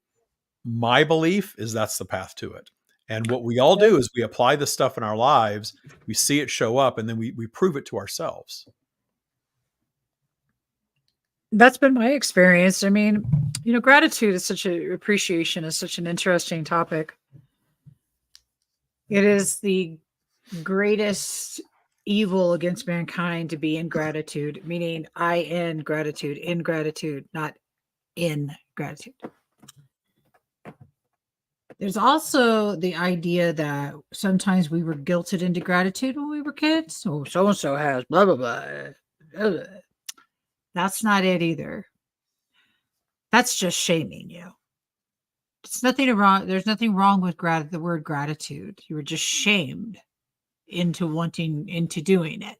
Speaker 1: my belief is that's the path to it. And what we all
Speaker 2: Yep.
Speaker 1: do is we apply this stuff in our lives, we see it show up, and then we prove it to ourselves.
Speaker 2: That's been my experience. I mean, gratitude is such a appreciation is such an interesting topic. It is the greatest evil against mankind to be ingratitude, meaning in gratitude, not in gratitude. There's also the idea that sometimes we were guilted into gratitude when we were kids. Oh, so and so has blah blah blah. Blah. That's not it either. That's just shaming you. It's nothing wrong. There's nothing wrong with the word gratitude. You were just shamed into doing it.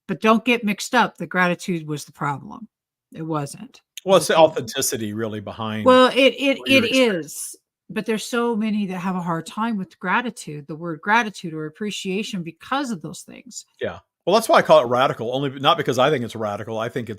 Speaker 2: But don't get mixed up. The gratitude was the problem. It wasn't. It
Speaker 1: Well,
Speaker 2: was
Speaker 1: it's the
Speaker 2: the people.
Speaker 1: authenticity really behind
Speaker 2: Well, it
Speaker 1: what
Speaker 2: it
Speaker 1: you're experiencing.
Speaker 2: is, but there's so many that have a hard time with gratitude, the word gratitude or appreciation because of those things.
Speaker 1: Yeah. Well, that's why I call it radical, only not because I think it's radical. I think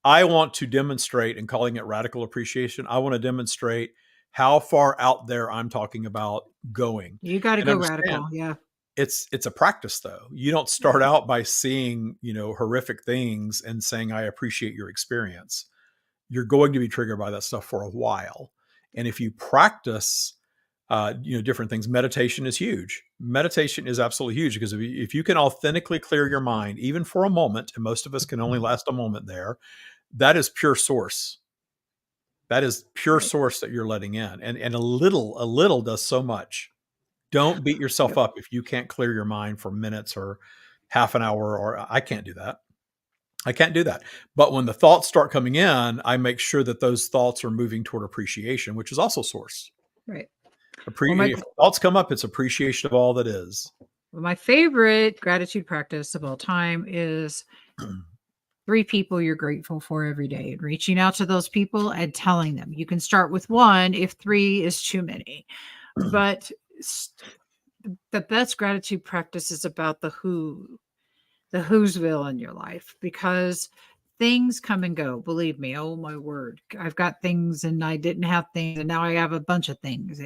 Speaker 1: I want to demonstrate in calling it radical appreciation. I want to demonstrate how far out there I'm talking about going
Speaker 2: You got to
Speaker 1: and
Speaker 2: go
Speaker 1: understand
Speaker 2: radical. Yeah.
Speaker 1: it's a practice though. You don't
Speaker 2: Yeah.
Speaker 1: start out by seeing, horrific things and saying, I appreciate your experience. You're going to be triggered by that stuff for a while. And if you practice, different things, meditation is huge. Meditation is absolutely huge because if you can authentically clear your mind, even for a moment, and most of us can only last a moment there, that is pure source. That is pure
Speaker 2: Right.
Speaker 1: source that you're letting in. And a little does so much. Don't beat yourself
Speaker 2: Yep.
Speaker 1: up if you can't clear your mind for minutes or half an hour, or I can't do that. I can't do that. But when the thoughts start coming in, I make sure that those thoughts are moving toward appreciation, which is also source.
Speaker 2: Right. Well,
Speaker 1: If thoughts come up, it's appreciation of all that is.
Speaker 2: my favorite gratitude practice of all time is 3 people you're grateful for every day and reaching out to those people and telling them. You can start with 1 if 3 is too many. But the best gratitude practice is about the who'sville in your life because things come and go. Believe me, oh my word. I've got things and I didn't have things and now I have a bunch of things.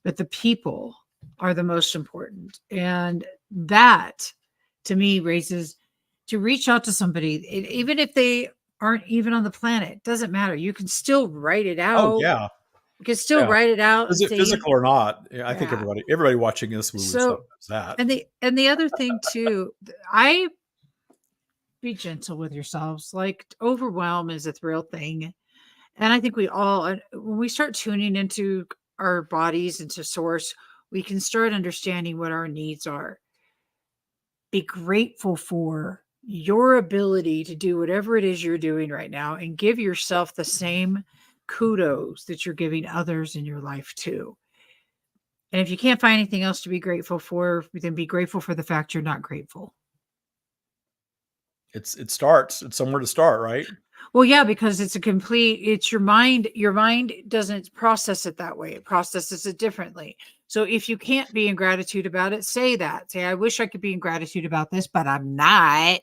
Speaker 2: But the people are the most important. And that to me raises to reach out to somebody, even if they aren't even on the planet, doesn't matter. You can still write it
Speaker 1: Oh
Speaker 2: out.
Speaker 1: yeah,
Speaker 2: You can still
Speaker 1: yeah.
Speaker 2: write it out and say,
Speaker 1: Physical or not, I think
Speaker 2: yeah.
Speaker 1: everybody watching this movie and stuff
Speaker 2: So,
Speaker 1: knows that.
Speaker 2: and the other thing too, I be gentle with yourselves. Like overwhelm is a real thing. And I think we all, when we start tuning into our bodies, into source, we can start understanding what our needs are. Be grateful for your ability to do whatever it is you're doing right now and give yourself the same kudos that you're giving others in your life too. And if you can't find anything else to be grateful for, then be grateful for the fact you're not grateful.
Speaker 1: It's somewhere to start, right?
Speaker 2: Well, yeah, because it's your mind doesn't process it that way. It processes it differently. So if you can't be in gratitude about it, say that. Say, I wish I could be in gratitude about this, but I'm not.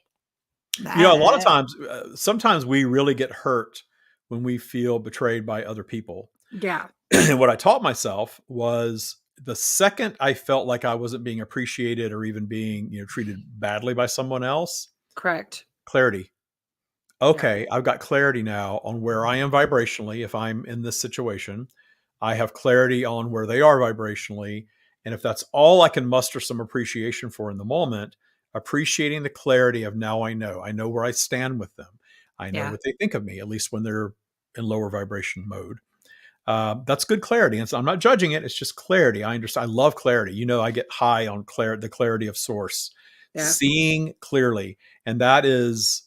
Speaker 1: A lot of
Speaker 2: Nah.
Speaker 1: times, sometimes we really get hurt when we feel betrayed by other people.
Speaker 2: Yeah,
Speaker 1: And what I taught myself was the second I felt like I wasn't being appreciated or even being, treated badly by someone else,
Speaker 2: correct.
Speaker 1: clarity.
Speaker 2: Yeah,
Speaker 1: Okay, I've got clarity now on where I am vibrationally if I'm in this situation. I have clarity on where they are vibrationally. And if that's all I can muster some appreciation for in the moment, appreciating the clarity of now I know where I stand with them. I know
Speaker 2: yeah,
Speaker 1: what they think of me, at least when they're in lower vibration mode. That's good clarity. And so I'm not judging it. It's just clarity. I understand. I love clarity. I get high on the clarity of source,
Speaker 2: yeah.
Speaker 1: seeing clearly. And that is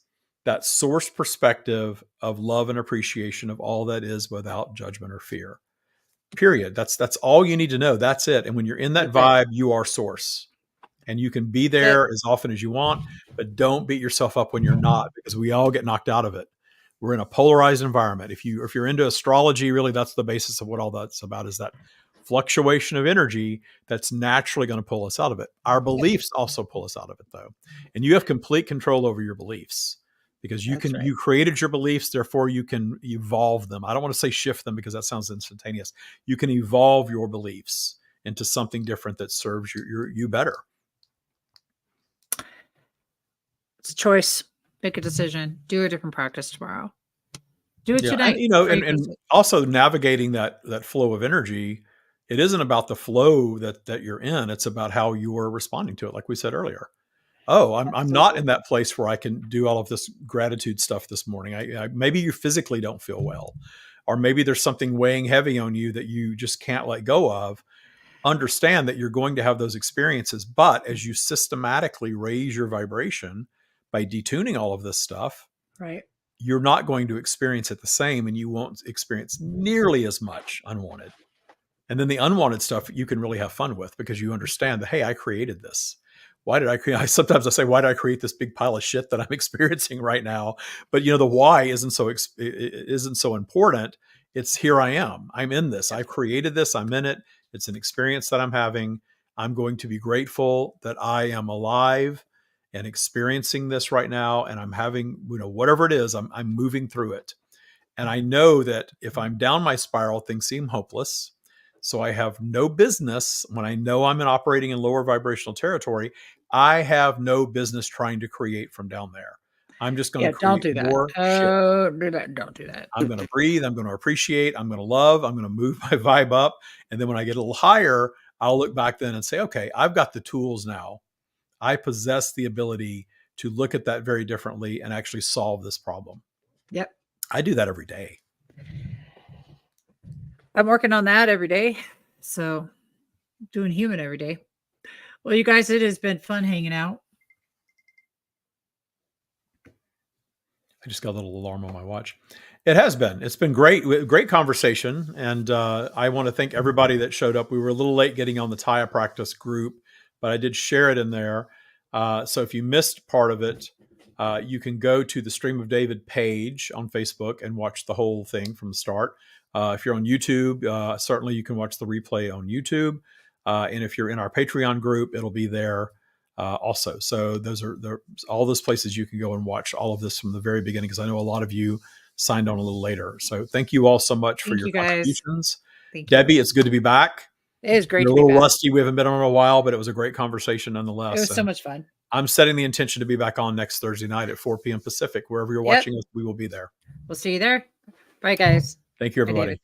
Speaker 1: that source perspective of love and appreciation of all that is without judgment or fear. Period. That's all you need to know. That's it. And when you're in that
Speaker 2: That's it.
Speaker 1: vibe, you are source. And you can be
Speaker 2: That's it.
Speaker 1: there as often as you want, but don't beat yourself up when you're not, because we all get knocked out of it. We're in a polarized environment. If you're into astrology, really that's the basis of what all that's about, is that fluctuation of energy that's naturally going to pull us out of it. Our
Speaker 2: Yep.
Speaker 1: beliefs also pull us out of it though. And you have complete control over your beliefs because
Speaker 2: That's right.
Speaker 1: you created your beliefs, therefore you can evolve them. I don't want to say shift them because that sounds instantaneous. You can evolve your beliefs into something different that serves you better.
Speaker 2: It's a choice. Make a decision. Do a different practice tomorrow. Do it
Speaker 1: Yeah, and
Speaker 2: tonight
Speaker 1: you know,
Speaker 2: before you go to
Speaker 1: and
Speaker 2: sleep.
Speaker 1: also navigating that flow of energy. It isn't about the flow that you're in. It's about how you are responding to it. Like we said earlier. Oh, I'm not
Speaker 2: Absolutely.
Speaker 1: in that place where I can do all of this gratitude stuff this morning. Maybe you physically don't feel well, or maybe there's something weighing heavy on you that you just can't let go of. Understand that you're going to have those experiences, but as you systematically raise your vibration by detuning all of this stuff,
Speaker 2: Right.
Speaker 1: you're not going to experience it the same, and you won't experience nearly as much unwanted. And then the unwanted stuff you can really have fun with because you understand that, hey, I created this. Why did I create? Sometimes I say, why did I create this big pile of shit that I'm experiencing right now? But the why isn't so important. It's here I am. I'm in this. I created this. I'm in it. It's an experience that I'm having. I'm going to be grateful that I am alive and experiencing this right now. And I'm having, whatever it is, I'm moving through it. And I know that if I'm down my spiral, things seem hopeless. So I have no business when I know I'm operating in lower vibrational territory. I have no business trying to create from down there. I'm just going to
Speaker 2: Yeah, don't
Speaker 1: create
Speaker 2: do that.
Speaker 1: more shit.
Speaker 2: Do that. Don't do that.
Speaker 1: I'm going to breathe. I'm going to appreciate. I'm going to love. I'm going to move my vibe up. And then when I get a little higher, I'll look back then and say, okay, I've got the tools now. I possess the ability to look at that very differently and actually solve this problem.
Speaker 2: Yep.
Speaker 1: I do that every day.
Speaker 2: I'm working on that every day. So doing human every day. Well, you guys, it has been fun hanging out.
Speaker 1: I just got a little alarm on my watch. It has been. It's been great, great conversation, and I want to thank everybody that showed up. We were a little late getting on the Taya practice group, but I did share it in there. So if you missed part of it, you can go to the Stream of David page on Facebook and watch the whole thing from the start. If you're on YouTube, certainly you can watch the replay on YouTube. And if you're in our Patreon group, it'll be there also. So those are all those places you can go and watch all of this from the very beginning, because I know a lot of you signed on a little later. So thank you all so much for
Speaker 2: Thank
Speaker 1: your
Speaker 2: you guys.
Speaker 1: contributions.
Speaker 2: Thank you.
Speaker 1: Debbie, it's good to be back.
Speaker 2: It is great
Speaker 1: You're a
Speaker 2: to be
Speaker 1: little
Speaker 2: back.
Speaker 1: rusty. We haven't been on in a while, but it was a great conversation
Speaker 2: It
Speaker 1: nonetheless.
Speaker 2: was so
Speaker 1: And
Speaker 2: much fun.
Speaker 1: I'm setting the intention to be back on next Thursday night at 4 p.m. Pacific. Wherever you're
Speaker 2: Yep.
Speaker 1: watching us, we will be there.
Speaker 2: We'll see you there. Bye, guys.
Speaker 1: Thank you,
Speaker 2: Bye,
Speaker 1: everybody.
Speaker 2: David.